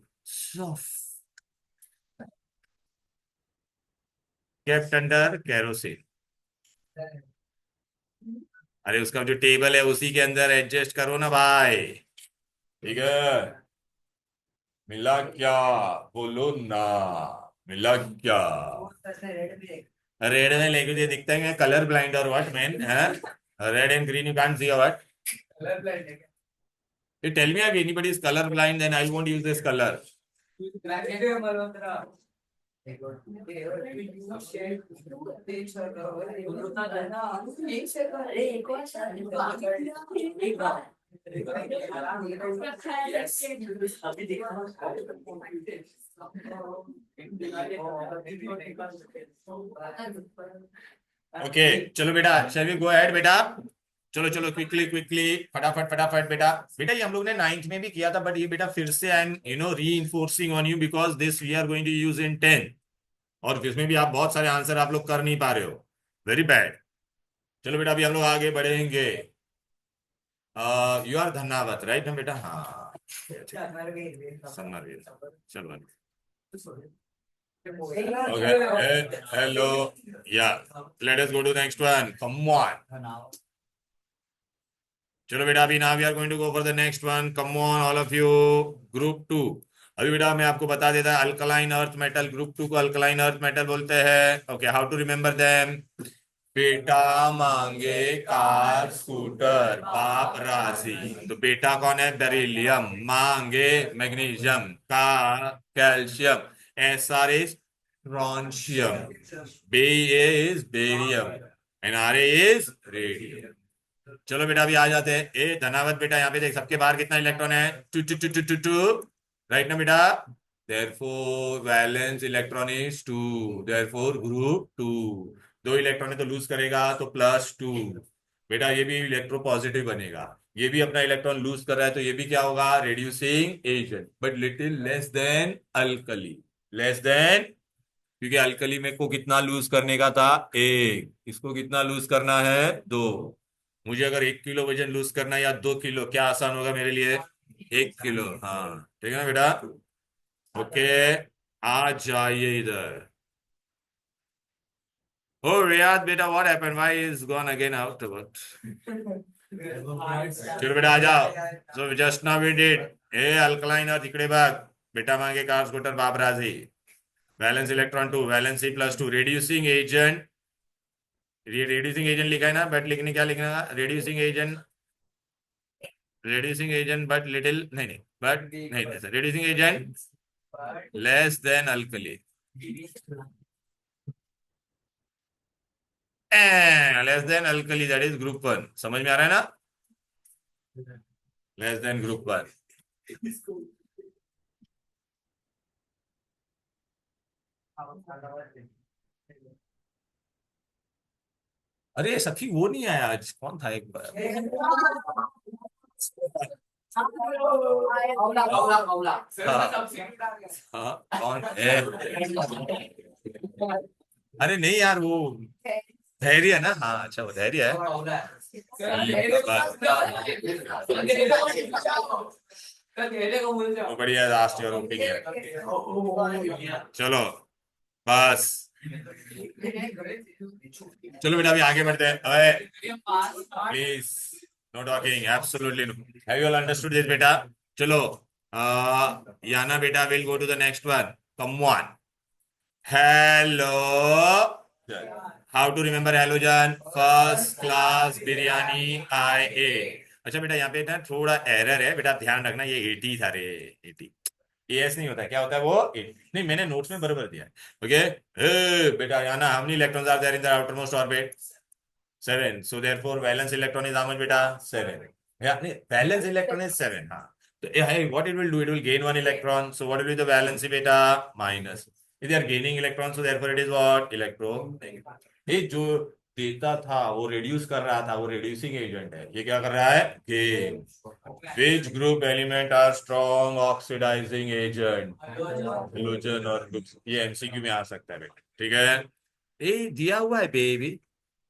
केप्ट अंडर कैरोसिन। अरे उसका जो टेबल है उसी के अंदर एडजस्ट करो ना भाई। ठीक है? मिला क्या? बोलो ना, मिला क्या? रेड में लेके ये दिखता है कलर ब्लाइंड और व्हाट मैन है? Red and green you can't see what? You tell me if anybody is color blind, then I won't use this color. Okay चलो बेटा, shall we go ahead बेटा? चलो चलो क्विकली क्विकली, फटाफट फटाफट बेटा। बेटा ये हम लोग ने 9th में भी किया था, बट ये बेटा फिर से I am reinforcing on you because this we are going to use in 10th। और इसमें भी आप बहुत सारे आंसर आप लोग कर नहीं पा रहे हो, वेरी बैड। चलो बेटा अभी हम लोग आगे बढ़ेंगे। यू आर धन्यवाद राइट ना बेटा? हाँ समर, चलो ओके हेलो या let us go to next one, come on. चलो बेटा अभी now we are going to go for the next one, come on all of you. Group two. अभी बेटा मैं आपको बता देता alkaline earth metal, group two को अल्कलाइन अर्थ मेटल बोलते हैं। Okay, how to remember them. बेटा मांगे कार स्कूटर, बाप राशि। तो बेटा कौन है, बेरिलियम। मांगे मैग्नीशियम, का calcium, S R is strontium, B is barium, and R is radium. चलो बेटा अभी आ जाते हैं। ए धनावत बेटा यहाँ पे देख, सबके बाहर कितना इलेक्ट्रॉन है, two two two two two two, right ना बेटा। Therefore valence electron is two, therefore group two. दो इलेक्ट्रॉन है तो लूज करेगा तो +2। बेटा ये भी इलेक्ट्रो पॉजिटिव बनेगा, ये भी अपना इलेक्ट्रॉन लूज कर रहा है तो ये भी क्या होगा, reducing agent, but little less than alkali. Less then, क्योंकि अल्कली में को कितना लूज करने का था, एक, इसको कितना लूज करना है, दो। मुझे अगर 1 किलो वजन लूज करना है या 2 किलो, क्या आसान होगा मेरे लिए, 1 किलो। हाँ ठीक है ना बेटा। ओके, आ जाइए इधर। ओ रियाद बेटा, what happened, why is gone again out what. चलो बेटा आ जाओ। So just now we did, a alkaline और तिकडे भाग। बेटा मांगे कार स्कूटर बाप राजी। Valence electron 2, valency +2, reducing agent. ये रेड्यूसिंग एजेंट लिखा है ना, बट लिखने क्या लिखना है, reducing agent, reducing agent but little, नहीं नहीं बट नहीं, reducing agent less than alkali, less than alkali, that is group 1। समझ में आ रहा है ना, लेस देन ग्रुप 1। अरे सखी वो नहीं आया आज, कौन था एक बार। हाँ हाँ, कौन है। अरे नहीं यार वो धैर्य है ना, हाँ अच्छा वो धैर्य है। वो बढ़िया, लास्ट ईयर ओपिनियन। चलो बस। चलो बेटा अभी आगे बढ़ते हैं। Please no talking, absolutely no. Have you all understood this बेटा। चलो याना बेटा will go to the next one, come on. Hello, how to remember halogen, first class biryani I A. अच्छा बेटा यहाँ पे ना थोड़ा एरर है बेटा, ध्यान रखना, ये 80 था रे, 80। एएस नहीं होता है, क्या होता है वो, 80। नहीं मैंने नोट्स में बराबर दिया है। ओके, बेटा यहाँ ना, how many electrons are there in the outermost orbit, 7, so therefore valence electron is how much beta, 7। yeah valence electron is 7, हाँ। तो hey, what it will do, it will gain 1 electron, so what will be the valency beta, minus। if they are gaining electron, so therefore it is what, electronegative। ये जो देता था वो reduce कर रहा था, वो reducing agent है, ये क्या कर रहा है, gain। which group element are strong oxidizing agent, halogen और ये एमसीक्यू में आ सकता है बेटा, ठीक है। ये दिया हुआ है बेबी,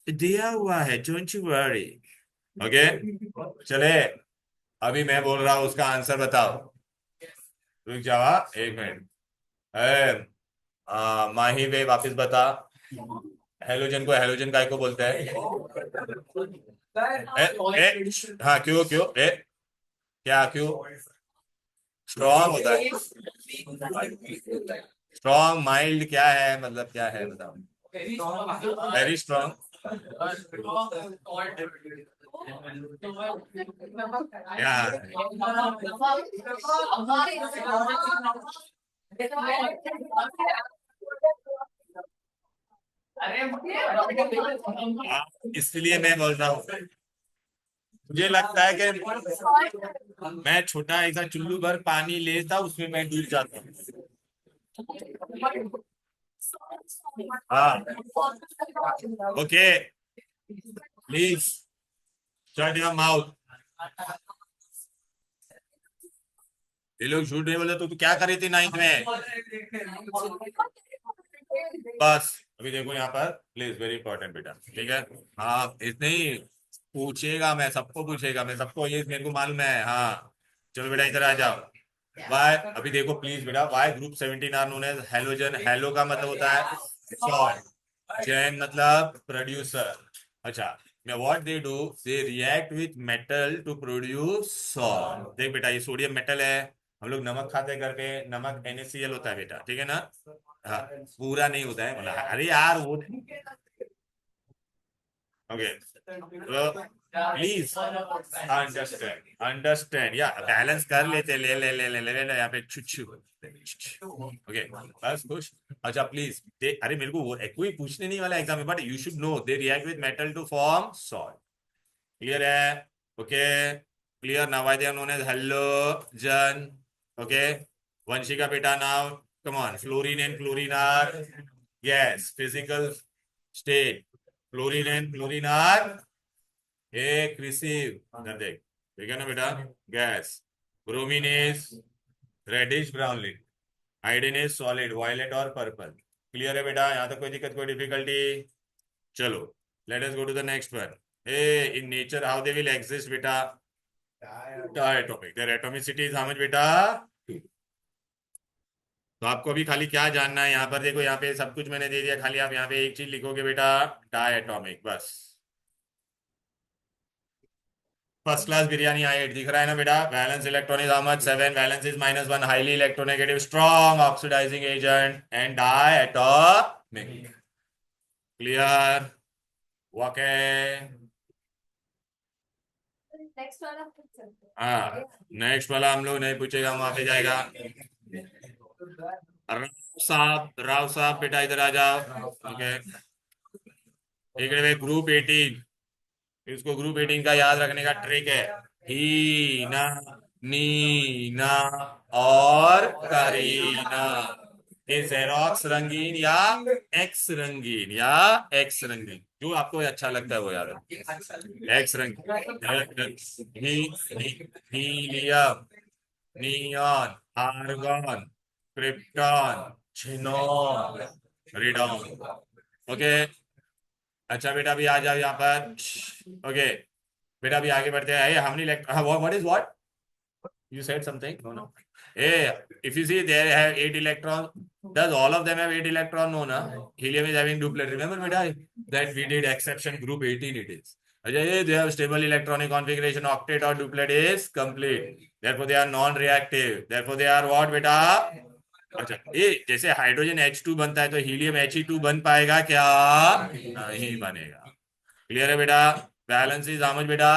दिया हुआ है, डोंट यू वरी। ओके चले, अभी मैं बोल रहा हूँ उसका आंसर बताओ। रुक जावा 1 मिनट। ए, माही वे वापस बता। हेलोजन को हेलोजन काय को बोलते हैं, हाँ क्यों क्यों, क्या क्यों, स्ट्रॉन्ग होता है। स्ट्रॉन्ग माइल्ड क्या है, मतलब क्या है बताओ, वेरी स्ट्रॉन्ग। क्या, इसलिए मैं बोल रहा हूँ, मुझे लगता है कि मैं छोटा ऐसा चुल्लू भर पानी लेता, उसमें मैं डूब जाता हूँ। हाँ okay, please shut your mouth. ये लोग झूठ नहीं बोले तो तू क्या करी थी 9th में। बस अभी देखो यहाँ पर, प्लीज वेरी इंपॉर्टेंट बेटा, ठीक है। हाँ इतने ही पूछेगा, मैं सबको पूछेगा, मैं सबको, ये मेरे को मालूम है, हाँ। चलो बेटा इधर आ जाओ। वाई अभी देखो प्लीज बेटा, why group 17 are known as halogen. Halo का मतलब होता है सॉल्ट, जैन मतलब प्रोड्यूसर। अच्छा, what they do, they react with metal to produce salt. देख बेटा, ये सोडियम मेटल है, हम लोग नमक खाते हैं घर पे, नमक NaCl होता है बेटा, ठीक है ना। हाँ, पूरा नहीं होता है मतलब, अरे यार वो, ओके, प्लीज अंडरस्टैंड, अंडरस्टैंड या बैलेंस कर लेते, ले यहाँ पे छुच्छू, ओके, बस खुश। अच्छा प्लीज दे, अरे मेरे को वो कोई पूछने नहीं वाला एग्जाम में, but you should know they react with metal to form salt. Clear है? Okay, clear. Now why they are known as halogen. Okay, Vanshika बेटा, now come on, fluorine and chlorine are, yes, physical state, fluorine and chlorine are एक रिसीव, इधर देख, ठीक है ना बेटा, gas. Bromine is reddish brown liquid, iodine is solid violet और पर्पल। क्लियर है बेटा, यहाँ तक कोई दिक्कत, कोई डिफिकल्टी? चलो, let us go to the next one. ए in nature how they will exist बेटा, diatomic, their atomicity is how much बेटा? तो आपको अभी खाली क्या जानना है, यहाँ पर देखो, यहाँ पे सब कुछ मैंने दे दिया, खाली आप यहाँ पे एक चीज लिखोगे बेटा, डायटोमिक, बस। फर्स्ट क्लास बिरयानी आई दिख रहा है ना बेटा। Valence electron is how much? 7, valence is -1, highly electronegative, strong oxidizing agent and diatomic. Clear? Okay, हाँ, नेक्स्ट वाला हम लोग नहीं पूछेगा, वहां पे जाएगा। राव साहब बेटा इधर आ जाओ। ओके, एक ग्रुप 18, इसको ग्रुप 18 का याद रखने का ट्रिक है, ही ना, नी ना और करीना। ये जेरोक्स रंगीन या एक्स रंगीन, या एक्स रंगीन, जो आपको अच्छा लगता है वो याद रखो। एक्स रंगीन, ही, helium, neon, argon, krypton, xenon, radon. Okay, अच्छा बेटा अभी आ जाओ यहाँ पर। ओके बेटा, अभी आगे बढ़ते हैं। How many what is what you said something? No, no. Hey, if you see there have 8 electrons, does all of them have 8 electron? No, na. Helium is having duplet. Remember beta that we did exception group 18 it is. Ajay, they have stable electronic configuration, octet or duplet is complete, therefore they are non-reactive, therefore they are what beta? अच्छा, ये जैसे hydrogen H2 बनता है तो helium He2 बन पाएगा क्या? नहीं बनेगा। क्लियर है बेटा? बैलेंस इज हाउ मच बेटा?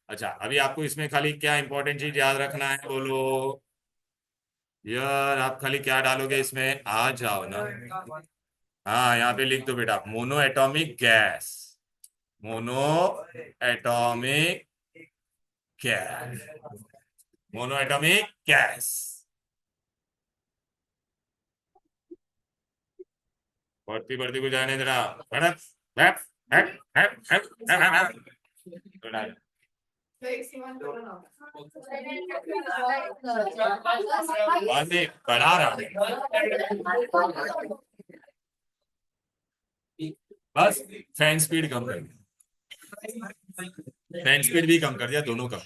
अच्छा, अभी आपको इसमें खाली क्या इंपॉर्टेंट चीज याद रखना है, बोलो यार। आप खाली क्या डालोगे इसमें, आ जाओ ना। हाँ, यहाँ पे लिख दो बेटा, mono atomic gas, mono atomic gas, mono atomic gas. बढ़ती बढ़ती को जाने देना, हट, हट, हट, हट, हट, हट, हट, हट। बाद में बढ़ा रहा हूँ। बस फैन स्पीड कम कर दिया, फैन स्पीड भी कम कर दिया, दोनों कम,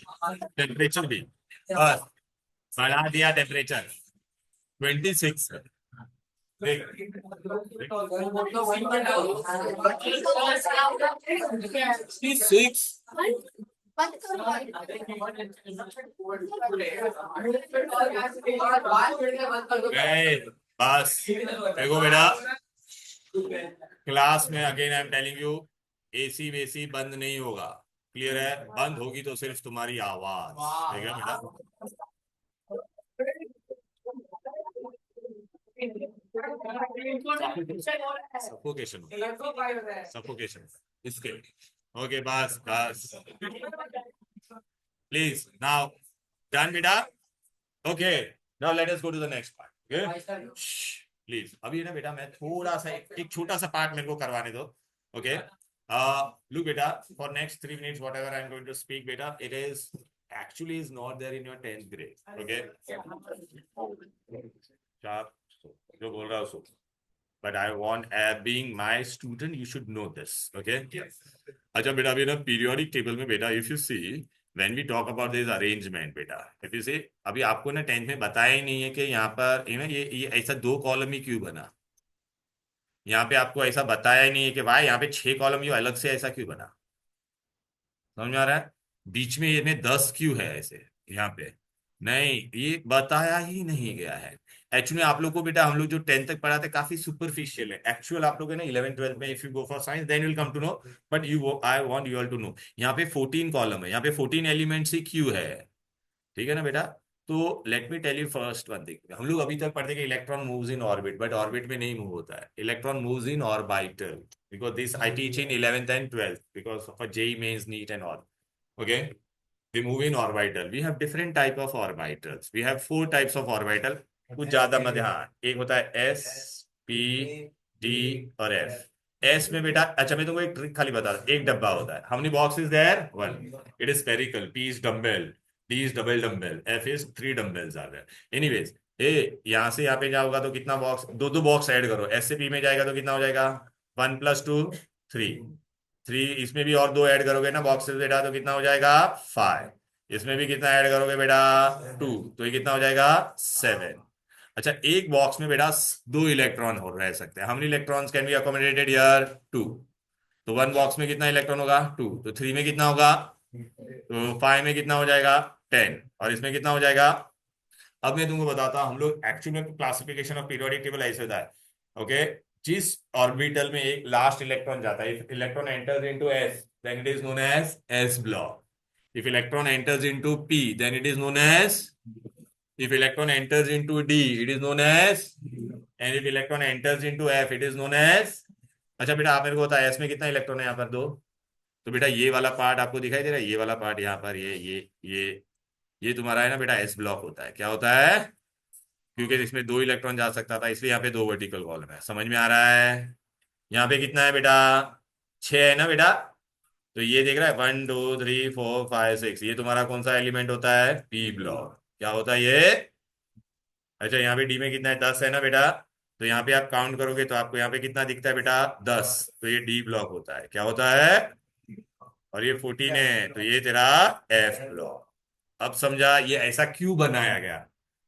टेम्परेचर भी बस बढ़ा दिया, टेम्परेचर 26। देख, 66। बस देखो बेटा, क्लास में again I am telling you, AC वेसी बंद नहीं होगा। क्लियर है? बंद होगी तो सिर्फ तुम्हारी आवाज, ठीक है बेटा? सफोकेशन, सफोकेशन इसके। ओके बस बस, प्लीज नाउ, डन बेटा? Okay, now let us go to the next part. Okay please, अभी ना बेटा मैं थोड़ा सा एक छोटा सा पार्ट मेरे को करवाने दो। Okay, look beta, for next 3 minutes whatever I'm going to speak beta, it is actually is not there in your 10th grade. Okay, sharp, जो बोल रहा हूँ सो, but I want, being my student you should know this. Okay, अच्छा बेटा, अभी ना periodic table में बेटा, if you see when we talk about this arrangement बेटा, if you see, अभी आपको ना 10th में बताया ही नहीं है कि यहाँ पर ये ऐसा 2 कॉलम ही क्यों बना। यहाँ पे आपको ऐसा बताया ही नहीं है कि भाई यहाँ पे 6 कॉलम ये अलग से ऐसा क्यों बना। समझ में आ रहा है। बीच में ये में 10 क्यों है ऐसे यहाँ पे, नहीं ये बताया ही नहीं गया है। एक्चुअली आप लोग को बेटा हम लोग जो 10th तक पढ़ाते काफी सुपरफिशियल है। एक्चुअल आप लोग है ना 11 12 में if you go for science then will come to know, but you I want you all to know. यहाँ पे 14 कॉलम है, यहाँ पे 14 एलिमेंट्स ही क्यों है। ठीक है ना बेटा। तो let me tell you first one thing, हम लोग अभी तक पढ़ते कि electron moves in orbit, but orbit में नहीं मूव होता है, electron moves in orbital, because this I teach in 11th and 12th because of JEE Mains NEET and all. Okay, we move in orbital, we have different type of orbitals, we have 4 types of orbital। कुछ ज्यादा मत, हाँ एक होता है S, P, D और F. S में बेटा, अच्छा मैं तुमको एक ट्रिक खाली बता दूं, एक डब्बा होता है, how many box is there, one, it is spherical, P is dumbbell, D is double dumbbell, F is 3 dumbbells are there. Anyways ए यहाँ से यहाँ पे जाओगा तो कितना बॉक्स, दो दो बॉक्स ऐड करो, एस से पी में जाएगा तो कितना हो जाएगा, 1 + 2 3, 3 इसमें भी और 2 ऐड करोगे ना बॉक्सेस बेटा तो कितना हो जाएगा 5, इसमें भी कितना ऐड करोगे बेटा 2, तो ये कितना हो जाएगा 7। अच्छा एक बॉक्स में बेटा 2 इलेक्ट्रॉन हो रह सकते हैं, how many electrons can be accommodated here, 2। तो वन बॉक्स में कितना इलेक्ट्रॉन होगा 2, तो 3 में कितना होगा, तो 5 में कितना हो जाएगा 10, और इसमें कितना हो जाएगा। अब मैं तुमको बताता हूँ, हम लोग एक्चुअल में क्लासिफिकेशन ऑफ पीरियोडिक टेबल ऐसे होता है। ओके, जिस ऑर्बिटल में एक लास्ट इलेक्ट्रॉन जाता है, if electron enters into S then it is known as S block, if electron enters into P then it is known as, if electron enters into d it is known as, and if electron enters into f it is known as। अच्छा बेटा आप मेरे को बताया S में कितना electron है यहाँ पर, 2। तो बेटा ये वाला पार्ट आपको दिखाई दे रहा है, ये वाला पार्ट यहाँ पर ये तुम्हारा है ना बेटा एस ब्लॉक होता है, क्या होता है, क्योंकि इसमें 2 इलेक्ट्रॉन जा सकता था इसलिए यहाँ पे 2 वर्टिकल कॉलम है। समझ में आ रहा है। यहाँ पे कितना है बेटा 6 है ना बेटा, तो ये देख रहा है 1 2 3 4 5 6, ये तुम्हारा कौन सा एलिमेंट होता है, पी ब्लॉक, क्या होता है ये। अच्छा यहाँ पे डी में कितना है 10 है ना बेटा, तो यहाँ पे आप काउंट करोगे तो आपको यहाँ पे कितना दिखता है बेटा 10, तो ये डी ब्लॉक होता है, क्या होता है, और ये 14 है तो ये तेरा एफ ब्लॉक। अब समझा ये ऐसा क्यों बनाया गया,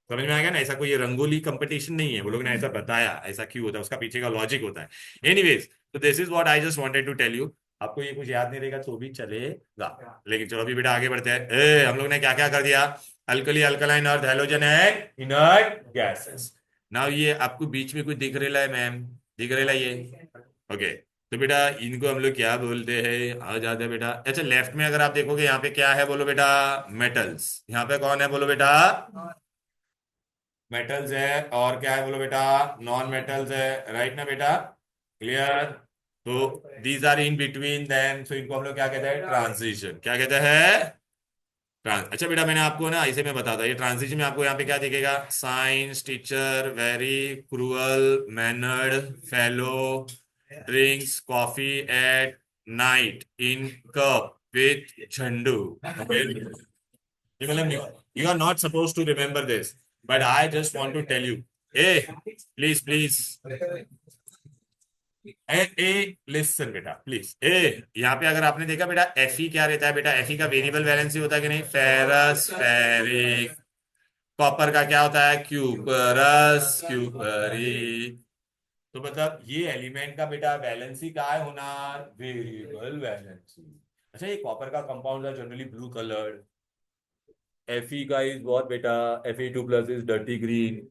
समझ में आ गया ना, ऐसा कोई ये रंगोली कंपटीशन नहीं है, वो लोग ने ऐसा बताया ऐसा क्यों होता है, उसका पीछे का लॉजिक होता है। एनीवेज तो this is what I just wanted to tell you. आपको ये कुछ याद नहीं रहेगा तो भी चलेगा, लेकिन चलो अभी बेटा आगे बढ़ते हैं। हम लोग ने क्या क्या कर दिया, alkali alkaline earth halogen and inert gases. Now ये आपको बीच में कुछ दिख रहा है मैम, दिख रहा है ये, ओके। तो बेटा इनको हम लोग क्या बोलते हैं, आ जाते हैं बेटा। अच्छा लेफ्ट में अगर आप देखोगे यहाँ पे क्या है बोलो बेटा, मेटल्स, यहाँ पे कौन है बोलो बेटा, मेटल्स है, और क्या है बोलो बेटा, नॉन मेटल्स है, राइट ना बेटा, क्लियर। तो these are in between them, so इनको हम लोग क्या कहते हैं, ट्रांजिशन, क्या कहते हैं, अच्छा बेटा मैंने आपको ना इसे मैं बताता, ये ट्रांजिशन में आपको यहाँ पे क्या दिखेगा, science teacher very cruel mannered fellow drinks coffee at night in cup with Jhandu. ये मतलब you are not supposed to remember this, but I just want to tell you, hey please please, A listen बेटा please, यहाँ पे अगर आपने देखा बेटा FE क्या रहता है बेटा, एफई का वेरिएबल वैलेंसी होता है कि नहीं, फेरस फेरिक, कॉपर का क्या होता है, क्यूपरस क्यूपरी। तो मतलब ये एलिमेंट का बेटा वैलेंसी क्या है होना, वेरिएबल वैलेंसी। अच्छा ये कॉपर का कंपाउंड है जनरली ब्लू कलर्ड, Fe का इज बहुत बेटा, Fe2+ is dirty green,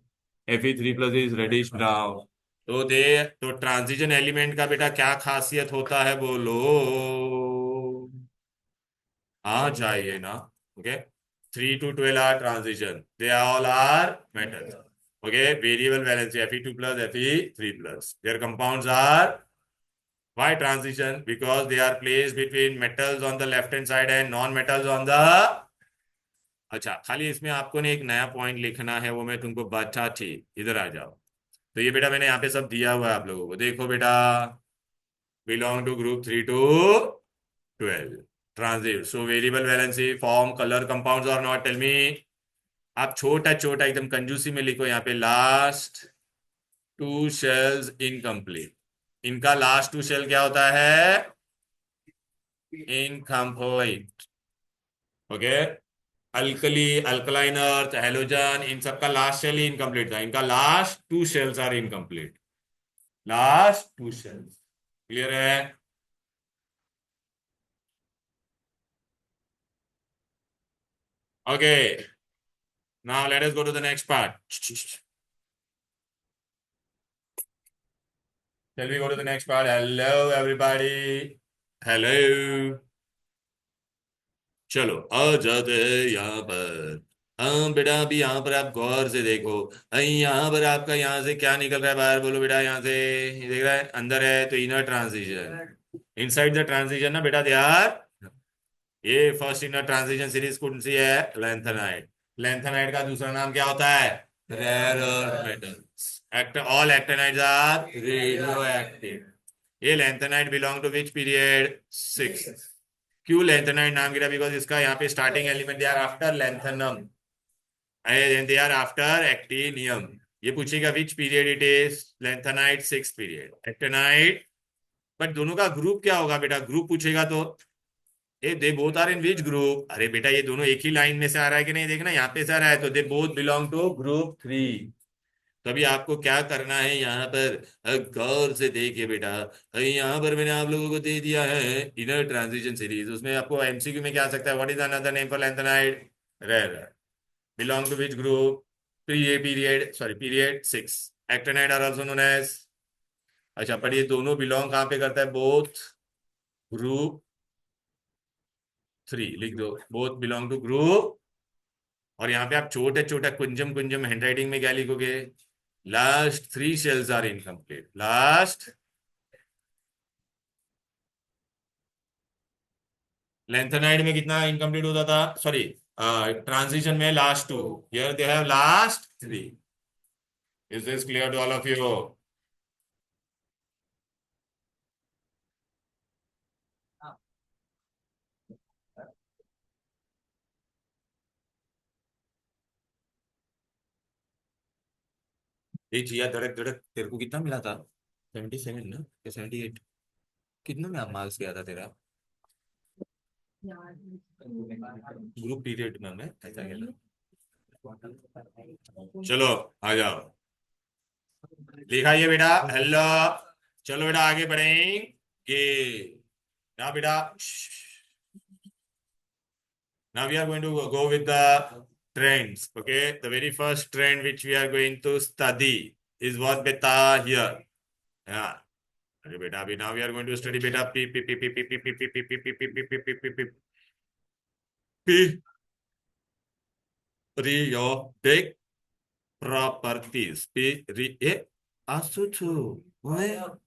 Fe3+ is reddish brown. तो ट्रांजिशन एलिमेंट का बेटा क्या खासियत होता है बोलो, आ जाइए ना, okay. 3 to 12 are transition, they all are metals, okay. Variable valency Fe2+, Fe3+, their compounds are, why transition, because they are placed between metals on the left hand side and non metals on the। अच्छा खाली इसमें आपको ने एक नया point लिखना है, वो मैं तुमको बता थी, इधर आ जाओ। तो ये बेटा मैंने यहाँ पे सब दिया हुआ है आप लोगों को, देखो बेटा, belong to group 3 to 12, transit, so variable valency form colour compounds और नॉट, टेल मी। आप छोटा छोटा एकदम कंजूसी में लिखो यहाँ पे, लास्ट 2 शेल्स इनकम्प्लीट, इनका लास्ट 2 शेल क्या होता है, incomplete, okay. Alkali alkaline earth halogen इन सबका लास्ट शेल ही इनकम्प्लीट था, इनका last 2 shells are incomplete. Last two shells. Clear है? Okay, now let us go to the next part. Shall we go to the next part? Hello, everybody. Hello. चलो आ जाते हैं यहाँ पर। हाँ बेटा, अभी यहाँ पर आप गौर से देखो। यहाँ पर आपका यहाँ से क्या निकल रहा है बाहर, बोलो बेटा। यहाँ से ये देख रहा है, अंदर है तो inner transition. Inside the transition ना बेटा, यार ये फर्स्ट इनर ट्रांजिशन सीरीज कौन सी है? लेंथेनाइड। लेंथेनाइड का दूसरा नाम क्या होता है? Rare earth metals. All actinides are radio active. ये lanthanide belong to which period? Six. क्यों लेंथेनाइड नाम गिरा? बिकॉज इसका यहाँ पे starting element they are after lanthanum and they are after actinium. ये पूछेगा which period it is? Lanthanide six period. Actinide, but दोनों का ग्रुप क्या होगा बेटा? ग्रुप पूछेगा तो uh they both are in which group? अरे बेटा ये दोनों एक ही लाइन में से आ रहा है कि नहीं? देखना यहाँ पे से आ रहा है, तो they both belong to group three. तभी आपको क्या करना है यहाँ पर, गौर से देखिए बेटा। यहाँ पर मैंने आप लोगों को दे दिया है इनर ट्रांजिशन सीरीज। उसमें आपको एमसीक्यू में क्या आ सकता है? What is another name for lanthanide? Rare. Belong to which group? Period, sorry period six. Actinide are also known as. अच्छा, पर ये दोनों बिलोंग कहाँ पे करता है? Both group three. लिख दो, बोथ बिलोंग टू ग्रुप। और यहाँ पे आप छोटे छोटा कुंजम कुंजम हैंडराइटिंग में क्या लिखोगे? Last three shells are incomplete. Last lanthanide में कितना इनकम्प्लीट होता था? सॉरी, ट्रांजिशन में last two. Here they have last three. Is this clear to all of you? ये जिया धड़क धड़क तेरे को कितना मिला था? 77 ना, या 78? कितना में मार्क्स गया था तेरा ग्रुप पीरियड में? मैं ऐसा गया था। चलो आ जाओ, लिखा ये बेटा। हेलो, चलो बेटा आगे बढ़ेंगे ना बेटा। Now we are going to go with the trends. Okay, the very first trend which we are going to study is what beta here. Yeah. अरे बेटा, अभी now we are going to study बेटा p p p p p p p p p p p p p p p p p p periodic properties. Asutu. What?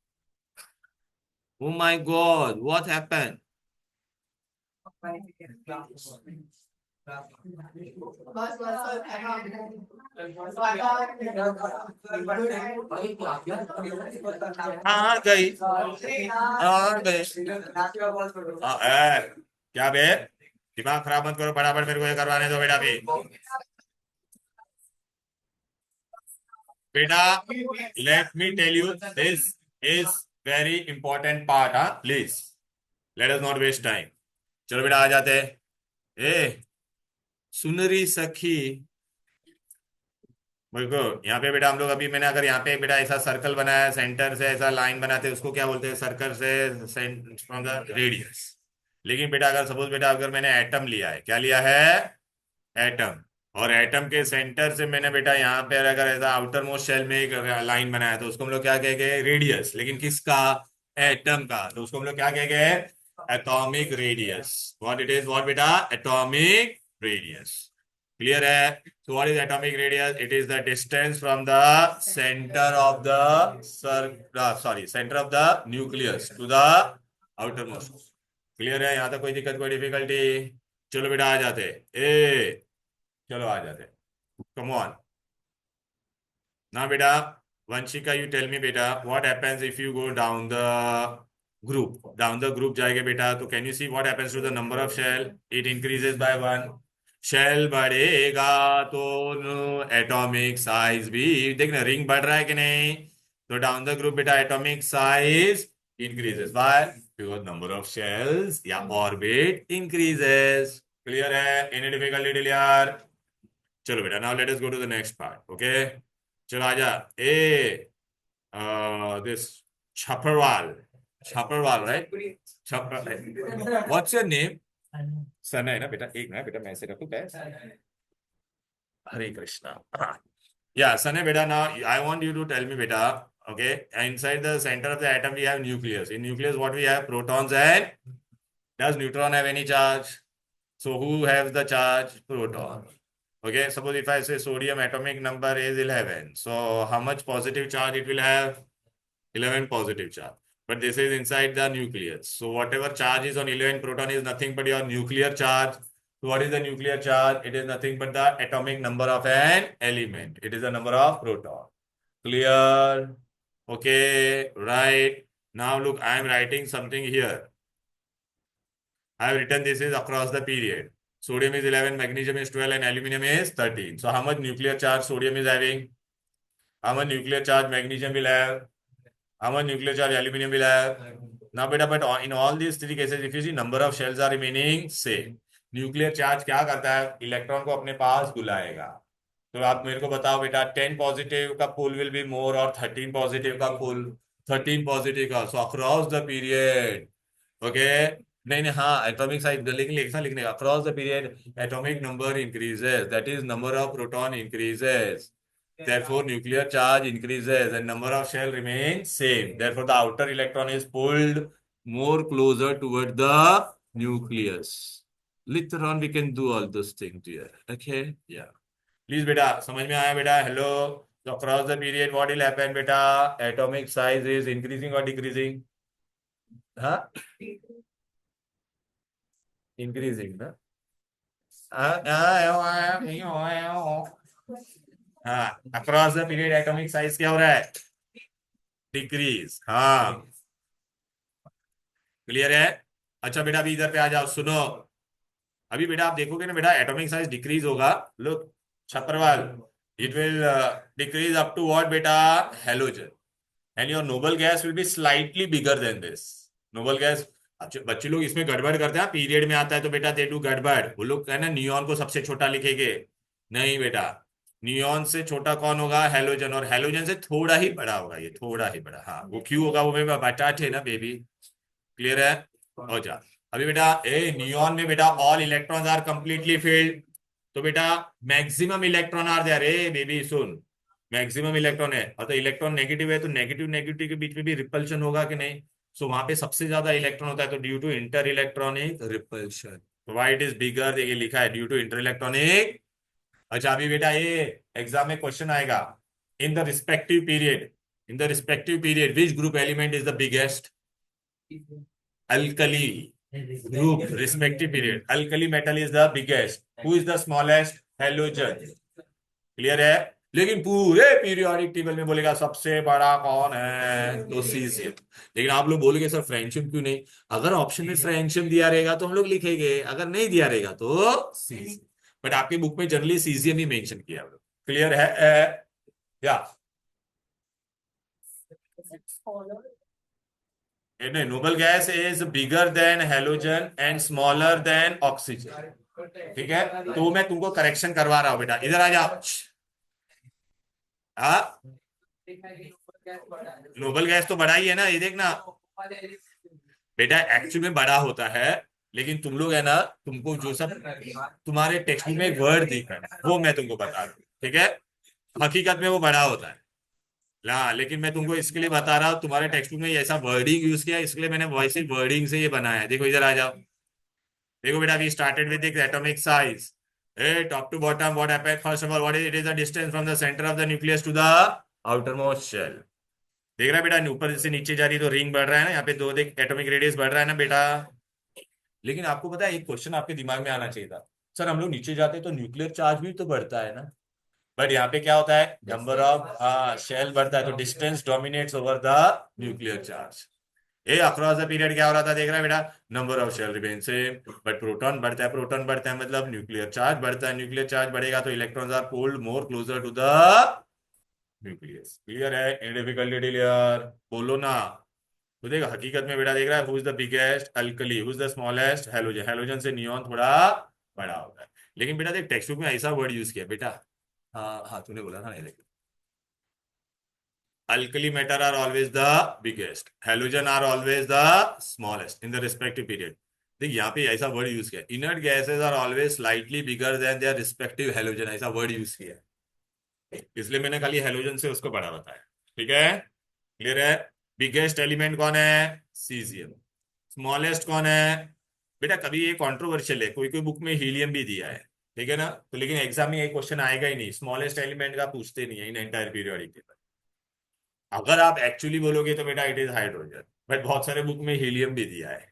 Oh my God! What happened? हाँ गई, हाँ गई। क्या बे, दिमाग खराब मत करो, फटाफट मेरे को ये करवाने दो बेटा। भी बेटा, let me tell you, this is very important part. हाँ please, let us not waste time. चलो बेटा आ जाते हैं। ए सुनरी सखी, देखो यहाँ पे बेटा हम लोग अभी, मैंने अगर यहाँ पे बेटा ऐसा सर्कल बनाया, सेंटर से ऐसा लाइन बनाते हैं, उसको क्या बोलते हैं? सर्कल से फ्रॉम द रेडियस। लेकिन बेटा अगर सपोज बेटा, अगर मैंने एटम लिया है, क्या लिया है? एटम। और एटम के सेंटर से मैंने बेटा यहाँ पे अगर ऐसा आउटर मोस्ट शेल में एक लाइन बनाया, तो उसको हम लोग क्या कहेंगे? रेडियस। लेकिन किसका? एटम का। तो उसको हम लोग क्या कहेंगे? Atomic radius. What it is? What बेटा? Atomic radius. क्लियर है? So what is atomic radius? It is the distance from the center of the center of the nucleus to the outermost. Clear है? यहाँ तक कोई दिक्कत, कोई difficulty? चलो बेटा आ जाते ए, चलो आ जाते। कम ऑन ना बेटा। वंशिका, यू टेल मी बेटा, what happens if you go down the group? Down the group जाएंगे बेटा, तो can you see what happens to the number of shell? It increases by one. Shell बढ़ेगा तो atomic size भी, देखना ring बढ़ रहा है कि नहीं? तो डाउन द ग्रुप बेटा atomic size increases by, because number of shells या ऑर्बिट इंक्रीजेस। क्लियर है? एनी डिफिकल्टी टिल यार? चलो बेटा, now let us go to the next part. Okay, चलो आजा। ए this Chaparwal, right? What's your name? Sana है ना बेटा, एक ना बेटा, मैं ऐसे रखूं क्या? हरे Krishna. Yeah, Sana beta, now I want you to tell me beta, okay, inside the center of the atom we have nucleus. In nucleus what we have? Protons and does neutron have any charge? So who has the charge? Proton. Okay, suppose if I say sodium atomic number is 11. So how much positive charge it will have? 11 positive charge. But this is inside the nucleus. So whatever charge is on 11 proton is nothing but your nuclear charge. So what is the nuclear charge? It is nothing but the atomic number of an element. It is the number of proton. Clear? Okay, right. Now look, I am writing something here. I have written this is across the period. Sodium is 11, magnesium is 12, and aluminum is 13. So how much nuclear charge sodium is having? How much nuclear charge magnesium will have? How much nuclear charge aluminum will have? Now beta, but in all these three cases, if you see number of shells are remaining same. Nuclear charge क्या करता है? Electron को अपने पास बुलाएगा. तो आप मेरे को बताओ बेटा, 10 पॉजिटिव का पुल विल बी मोर और 13 पॉजिटिव का पुल? 13 पॉजिटिव का. सो अक्रॉस द पीरियड, ओके, नहीं नहीं, हाँ, एटॉमिक साइज लिखने ऐसा लिखने, across the period atomic number increases, that is number of proton increases. Therefore, nuclear charge increases and number of shell remains same. Therefore, the outer electron is pulled more closer toward the nucleus. Later on, we can do all those things here. Okay? Yeah. Please, beta, समझ में आया बेटा? Hello. So across the period, what will happen, beta? Atomic size is increasing or decreasing? Huh? Increasing, ना? हाँ, across the period atomic size क्या हो रहा है? डिक्रीज. हाँ, क्लियर है? अच्छा बेटा, अभी इधर पे आ जाओ, सुनो. अभी बेटा आप देखोगे ना बेटा, एटॉमिक साइज डिक्रीज होगा. Look Chhaparwal, it will decrease up to what बेटा? Halogen. And your noble gas will be slightly bigger than this. Noble gas, बच्चे लोग इसमें गड़बड़ करते हैं. पीरियड में आता है तो बेटा दे डू गड़बड़. वो लोग है ना, नियॉन को सबसे छोटा लिखेंगे. नहीं बेटा, नियॉन से छोटा कौन होगा? हेलोजन. और हेलोजन से थोड़ा ही बड़ा होगा, ये थोड़ा ही बड़ा. हाँ, वो क्यों होगा? वो मैं बताते ना बेबी. क्लियर है? हो जा. अभी बेटा नियॉन में बेटा all electrons are completely filled. तो बेटा maximum electron are there. Baby सुन, मैक्सिमम इलेक्ट्रॉन है, और तो इलेक्ट्रॉन नेगेटिव है, तो नेगेटिव नेगेटिव के बीच में भी रिपल्शन होगा कि नहीं? सो वहां पे सबसे ज्यादा इलेक्ट्रॉन होता है, तो due to inter electronic repulsion. तो वाई इट इज बिगर, ये लिखा है ड्यू टू इंटर इलेक्ट्रॉनिक. अच्छा अभी बेटा ये एग्जाम में क्वेश्चन आएगा. In the respective period, in the respective period which group element is the biggest? Alkali group. Respective period, alkali metal is the biggest. Who is the smallest? Halogen. Clear है? लेकिन पूरे periodic table में बोलेगा सबसे बड़ा कौन है? तो सीजियम. लेकिन आप लोग बोलोगे सर फ्रेंशियम क्यों नहीं? अगर ऑप्शन में फ्रेंशियम दिया रहेगा तो हम लोग लिखेंगे, अगर नहीं दिया रहेगा तो सीजियम. बट आपके बुक में जनरली सीजियम ही मेंशन किया. क्लियर है? या नहीं, noble gas is bigger than halogen and smaller than oxygen. ठीक है, तो मैं तुमको करेक्शन करवा रहा हूं बेटा, इधर आ जाओ. हाँ, नोबल गैस तो बड़ा ही है ना, ये देखना बेटा, एक्चुअल में बड़ा होता है. लेकिन तुम लोग है ना, तुमको जो सब तुम्हारे टेक्स्ट बुक में वर्ड दिख रहा है वो मैं तुमको बता रहा हूँ. ठीक है, हकीकत में वो बड़ा होता है. हाँ, लेकिन मैं तुमको इसके लिए बता रहा हूँ, तुम्हारे टेक्स्ट बुक में ऐसा वर्डिंग यूज किया, इसके लिए मैंने वैसे वर्डिंग से ये बनाया है. देखो इधर आ जाओ. देखो बेटा, we started with atomic size. Top to bottom what happened? First of all what is it? Is the distance from the centre of the nucleus to the outer most shell. देख रहा है बेटा, ऊपर से नीचे जा रही है तो रिंग बढ़ रहा है ना, यहाँ पे दो देख, एटॉमिक रेडियस बढ़ रहा है ना बेटा. लेकिन आपको पता है एक क्वेश्चन आपके दिमाग में आना चाहिए था, सर हम लोग नीचे जाते हैं तो न्यूक्लियर चार्ज भी तो बढ़ता है ना. बट यहाँ पे क्या होता है? नंबर ऑफ शेल बढ़ता है, तो distance dominates over the nuclear charge. ये अक्रॉस द पीरियड क्या हो रहा था? देख रहा है बेटा, number of shell remain same, but proton बढ़ता है. प्रोटॉन बढ़ता है मतलब न्यूक्लियर चार्ज बढ़ता है. न्यूक्लियर चार्ज बढ़ेगा तो electrons are pulled more closer to the nucleus. Clear है? In difficulty clear? बोलो ना. तो देखा हकीकत में बेटा, देख रहा है who is the biggest? Alkali. Who is the smallest? Halogen. Halogen से नियॉन थोड़ा बड़ा होता है. लेकिन बेटा देख, टेक्स्ट बुक में ऐसा वर्ड यूज किया बेटा. हाँ हाँ, तूने बोला था नहीं, लेकिन Alkali matter are always the biggest. Halogen are always the smallest in the respective period. देख यहाँ पे ऐसा वर्ड यूज किया, inert gases are always slightly bigger than their respective halogen, ऐसा वर्ड यूज किया है, इसलिए मैंने खाली हेलोजन से उसको बड़ा बताया। ठीक है, क्लियर है। बिगेस्ट एलिमेंट कौन है? सीजियम। स्मॉलेस्ट कौन है? बेटा कभी ये कंट्रोवर्शियल है, कोई कोई बुक में हीलियम भी दिया है, ठीक है ना, तो लेकिन एग्जाम में ये क्वेश्चन आएगा ही नहीं, स्मॉलेस्ट एलिमेंट का पूछते नहीं है इन एंटायर पीरियोडिक टेबल। अगर आप एक्चुअली बोलोगे तो बेटा इट इज हाइड्रोजन, बट बहुत सारे बुक में हीलियम भी दिया है।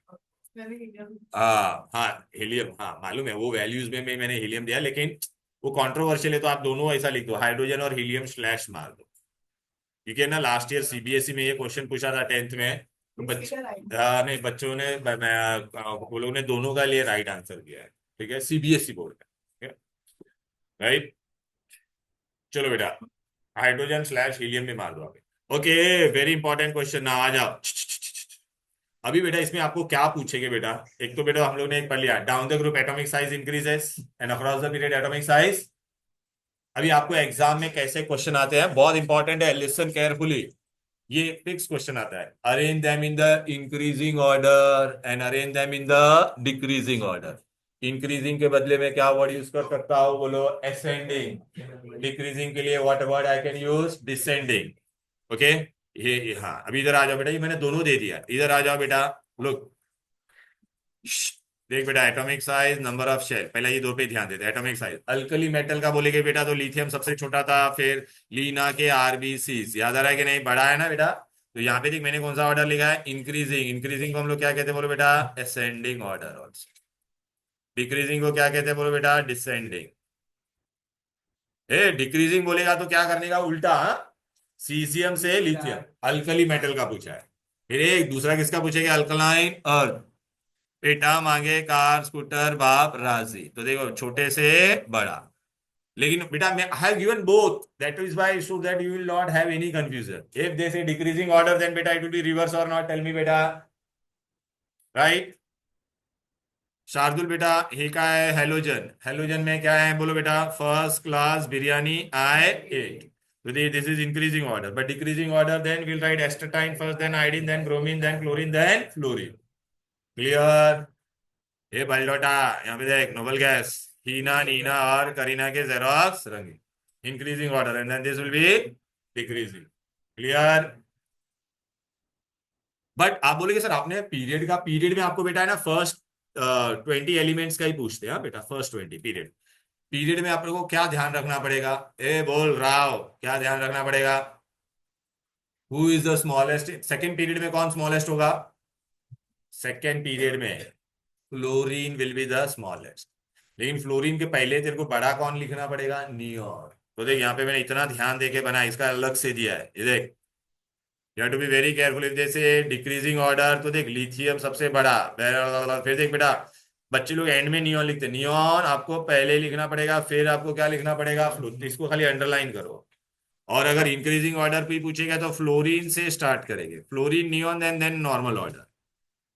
हाँ हाँ, हीलियम, हाँ मालूम है, वो वैल्यूज में मैंने हीलियम दिया, लेकिन वो कंट्रोवर्शियल है, तो आप दोनों ऐसा लिख दो, हाइड्रोजन और हीलियम स्लैश मार दो, क्योंकि ना लास्ट ईयर सीबीएसई में ये क्वेश्चन पूछा था 10th में, तो नहीं बच्चों ने वो लोगों ने दोनों का लिए राइट आंसर किया है। ठीक है, सीबीएसई बोर्ड का, ठीक है, राइट। चलो बेटा, हाइड्रोजन स्लैश हीलियम में मार दो आगे। ओके, वेरी इंपॉर्टेंट क्वेश्चन, ना आ जाओ। अभी बेटा इसमें आपको क्या पूछेंगे बेटा, एक तो बेटा हम लोग ने एक पढ़ लिया, down the group atomic size increases and across the period atomic size. अभी आपको एग्जाम में कैसे क्वेश्चन आते हैं, बहुत इंपॉर्टेंट है, लिसन केयरफुली। ये फिक्स क्वेश्चन आता है, arrange them in the increasing order and arrange them in the decreasing order. Increasing के बदले में क्या वर्ड यूज कर सकता हूं, बोलो असेंडिंग। डिक्रीजिंग के लिए what word I can use, descending. Okay, हाँ, अभी इधर आ जाओ बेटा, ये मैंने दोनों दे दिया, इधर आ जाओ बेटा। लोग देख बेटा, atomic size, number of shell, पहले ये दो पे ध्यान देते, एटॉमिक साइज। अल्कली मेटल का बोलेगे बेटा तो लिथियम सबसे छोटा था, फिर लीना के आरबीसी, याद आ रहा है कि नहीं, बड़ा है ना बेटा। तो यहाँ पे देख मैंने कौन सा ऑर्डर लिखा है, इंक्रीजिंग। इंक्रीजिंग को हम लोग क्या कहते हैं बोलो बेटा, असेंडिंग ऑर्डर ऑल्सो। डिक्रीजिंग को क्या कहते हैं बोलो बेटा, डिसेंडिंग। ए डिक्रीजिंग बोलेगा तो क्या करने का उल्टा, हाँ? सीजियम से लिथियम, अल्कली मेटल का पूछा है। फिर एक दूसरा किसका पूछेगा, अल्कलाइन अर्थ। बेटा मांगे कार, स्कूटर, बाप, राजी, तो देखो छोटे से बड़ा। लेकिन बेटा मैं have given both, that is why so that you will not have any confusion, if they से डिक्रीजिंग ऑर्डर देन बेटा इट विल बी रिवर्स और नॉट, टेल मी बेटा, राइट। शार्दुल बेटा हे का है, हेलोजन। हेलोजन में क्या है बोलो बेटा, first class biryani I ate. तो this is increasing order, but decreasing order then will write astatine first, then iodine, then bromine, then chlorine, then fluorine. Clear. ये बलडोटा, यहाँ पे देख, नोबल गैस, हीना, नीना और करीना के जेरोक्स रंगी, increasing order, and then this will be decreasing. Clear. But आप बोलेगे सर आपने पीरियड का, पीरियड में आपको बेटा है ना फर्स्ट 20 एलिमेंट्स का ही पूछते हैं, हाँ बेटा, फर्स्ट 20 पीरियड। पीरियड में आप लोगों को क्या ध्यान रखना पड़ेगा, ए बोल रहा हो, क्या ध्यान रखना पड़ेगा, who is the smallest, second period में कौन स्मॉलेस्ट होगा, सेकेंड पीरियड में fluorine will be the smallest. लेकिन फ्लोरीन के पहले तेरे को बड़ा कौन लिखना पड़ेगा, नियोन। तो देख यहाँ पे मैंने इतना ध्यान देके बना, इसका अलग से दिया है, ये देख, you have to be very careful. जैसे डिक्रीजिंग ऑर्डर, तो देख लिथियम सबसे बड़ा, फिर देख बेटा बच्चे लोग एंड में नियोन लिखते हैं, नियोन आपको पहले लिखना पड़ेगा, फिर आपको क्या लिखना पड़ेगा, फ्लोरीन, इसको खाली अंडरलाइन करो। और अगर इंक्रीजिंग ऑर्डर भी पूछेगा तो फ्लोरीन से स्टार्ट करेंगे, fluorine, neon, then then normal order.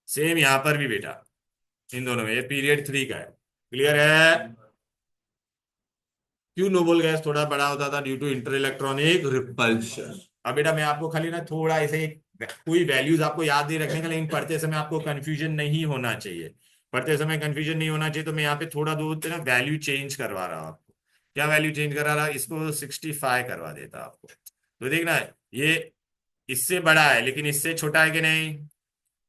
Same यहाँ पर भी बेटा, इन दोनों में, ये पीरियड 3 का है। क्लियर है। क्यों नोबल गैस थोड़ा बड़ा होता था, due to inter electronic repulsion. अब बेटा मैं आपको खाली ना थोड़ा ऐसे कोई वैल्यूज आपको याद नहीं रखने का, लेकिन पढ़ते समय आपको कंफ्यूजन नहीं होना चाहिए, पढ़ते समय कंफ्यूजन नहीं होना चाहिए, तो मैं यहाँ पे थोड़ा दो ना वैल्यू चेंज करवा रहा हूँ आपको। क्या वैल्यू चेंज करा रहा, इसको 65 करवा देता आपको, तो देखना ये इससे बड़ा है लेकिन इससे छोटा है कि नहीं,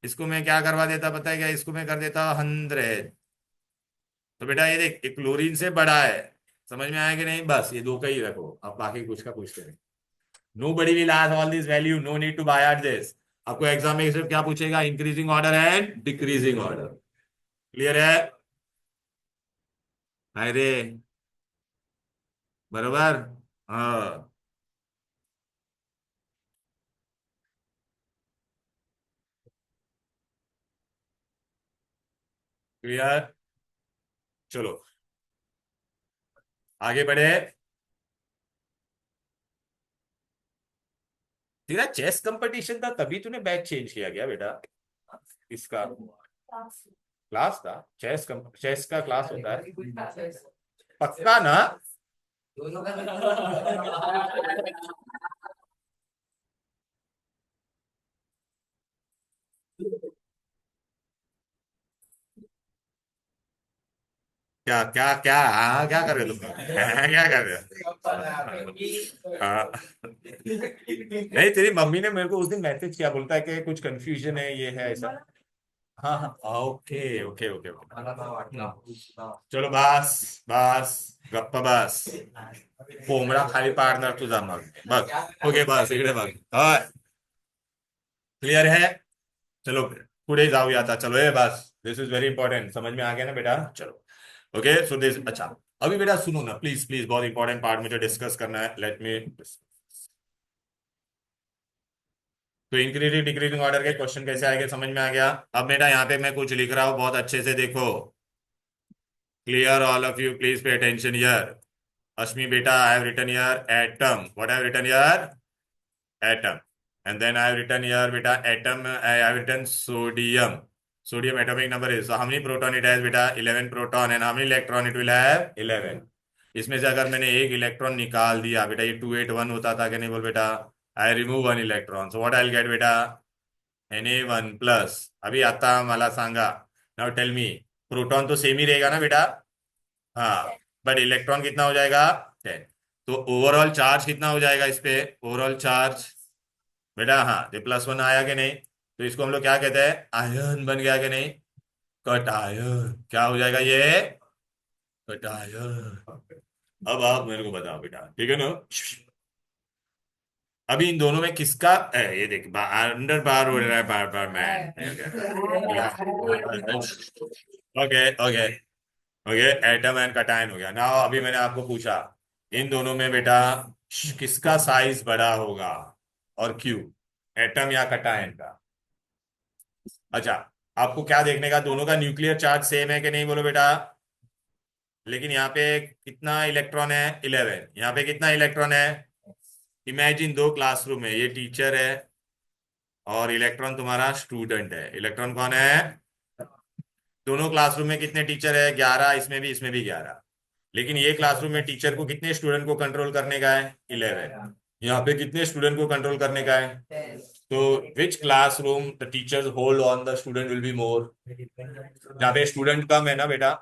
इसको मैं क्या करवा देता पता है क्या, इसको मैं कर देता 100। तो बेटा ये देख, एक क्लोरीन से बड़ा है, समझ में आया कि नहीं, बस ये दो का ही रखो, अब बाकी कुछ का पूछते नहीं। Nobody will ask all this value, no need to by heart this. आपको एग्जाम में सिर्फ क्या पूछेगा, increasing order and decreasing order. Clear है। अरे बरोबर, हाँ, क्लियर। चलो आगे बढ़े। तेरा चेस कंपटीशन था तभी तूने बैच चेंज किया गया बेटा, इसका क्लास था, चेस का क्लास होता है पक्का ना। क्या क्या क्या, हाँ क्या कर रहे हो तुम? क्या कर रहे हो? हाँ। नहीं, तेरी मम्मी ने मेरे को उस दिन मैसेज किया, बोलता है कि कुछ कंफ्यूजन है, ये है ऐसा। हाँ हाँ, ओके ओके ओके ओके। चलो बस, बस गप्पा बस, कोंबडा खाली पाडणार तुझा मग बघ. ओके बस इकडे बघ. हा, क्लियर है? चलो पुढे जाऊया आता. चलो ये बस, दिस इज वेरी इंपॉर्टेंट. समझ में आ गया ना बेटा? चलो. ओके सो दिस, अच्छा अभी बेटा सुनो ना प्लीज प्लीज, बहुत इंपॉर्टेंट पार्ट मुझे डिस्कस करना है. Let me. तो इंक्रीजिंग डिक्रीजिंग ऑर्डर के क्वेश्चन कैसे आएंगे समझ में आ गया. अब बेटा यहाँ पे मैं कुछ लिख रहा हूँ, बहुत अच्छे से देखो. Clear all of you, please pay attention here. Ashmi beta, I have written here atom. What I have written here? Atom. And then I have written here beta atom. I have written sodium. Sodium atomic number is. So how many proton it has beta? 11 proton. And how many electron it will have? 11. इसमें से अगर मैंने एक electron निकाल दिया बेटा, ये 281 होता था कि नहीं बोल बेटा? I remove one electron, so what I will get बेटा? Na1 plus. अभी आता मला सांगा. नाउ टेल मी, प्रोटॉन तो सेम ही रहेगा ना बेटा? हाँ, बट इलेक्ट्रॉन कितना हो जाएगा? 10. तो ओवरऑल चार्ज कितना हो जाएगा इस पे? ओवरऑल चार्ज बेटा, हाँ ये +1 आया कि नहीं? तो इसको हम लोग क्या कहते हैं? आयन बन गया कि नहीं? Cut ion. क्या हो जाएगा ये? Cut ion. अब आप मेरे को बताओ बेटा, ठीक है ना? अभी इन दोनों में किसका ये देख, अंडर बार हो रहा है, बार बार man. Okay okay okay, atom and cation हो गया ना. अभी मैंने आपको पूछा इन दोनों में बेटा किसका साइज बड़ा होगा और क्यों, एटम या कटायन का? अच्छा, आपको क्या देखने का, दोनों का न्यूक्लियर चार्ज सेम है कि नहीं बोलो बेटा? लेकिन यहाँ पे कितना इलेक्ट्रॉन है? 11. यहाँ पे कितना इलेक्ट्रॉन है? इमेजिन दो क्लासरूम है, ये टीचर है और इलेक्ट्रॉन तुम्हारा स्टूडेंट है. इलेक्ट्रॉन कौन है? दोनों क्लासरूम में कितने टीचर है? 11. इसमें भी 11. लेकिन ये क्लासरूम में टीचर को कितने स्टूडेंट को कंट्रोल करने का है? 11. यहाँ पे कितने स्टूडेंट को कंट्रोल करने का है? तो which classroom the teachers hold on the student will be more? जहाँ पे स्टूडेंट कम है ना बेटा.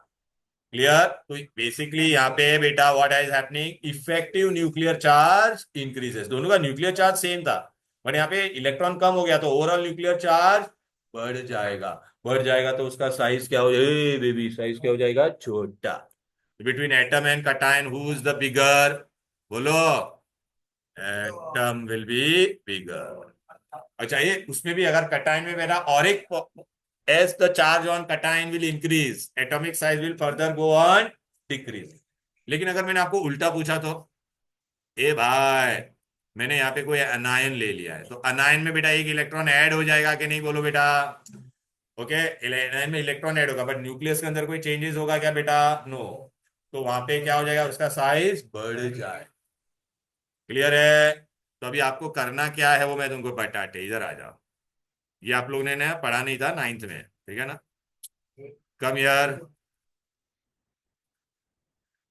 क्लियर? तो बेसिकली यहाँ पे बेटा what is happening, effective nuclear charge increases. दोनों का न्यूक्लियर चार्ज सेम था, बट यहाँ पे इलेक्ट्रॉन कम हो गया तो ओवरऑल न्यूक्लियर चार्ज बढ़ जाएगा. बढ़ जाएगा तो उसका साइज क्या हो जाएगा बेबी? साइज क्या हो जाएगा? छोटा. Between atom and cation who is the bigger? बोलो. Atom will be bigger. अच्छा, ये उसमें भी अगर कटायन में मेरा और एक, as the charge on cation will increase, atomic size will further go on decrease. लेकिन अगर मैंने आपको उल्टा पूछा तो, ए भाई मैंने यहाँ पे कोई अनायन ले लिया है, तो अनायन में बेटा एक इलेक्ट्रॉन ऐड हो जाएगा कि नहीं बोलो बेटा? ओके, अनायन में इलेक्ट्रॉन ऐड होगा, बट न्यूक्लियस के अंदर कोई चेंजेस होगा क्या बेटा? नो. तो वहां पे क्या हो जाएगा? उसका साइज बढ़ जाए. क्लियर है? तो अभी आपको करना क्या है वो मैं तुमको बताते, इधर आ जाओ. ये आप लोग ने ना पढ़ा नहीं था 9th में, ठीक है ना? कम यार,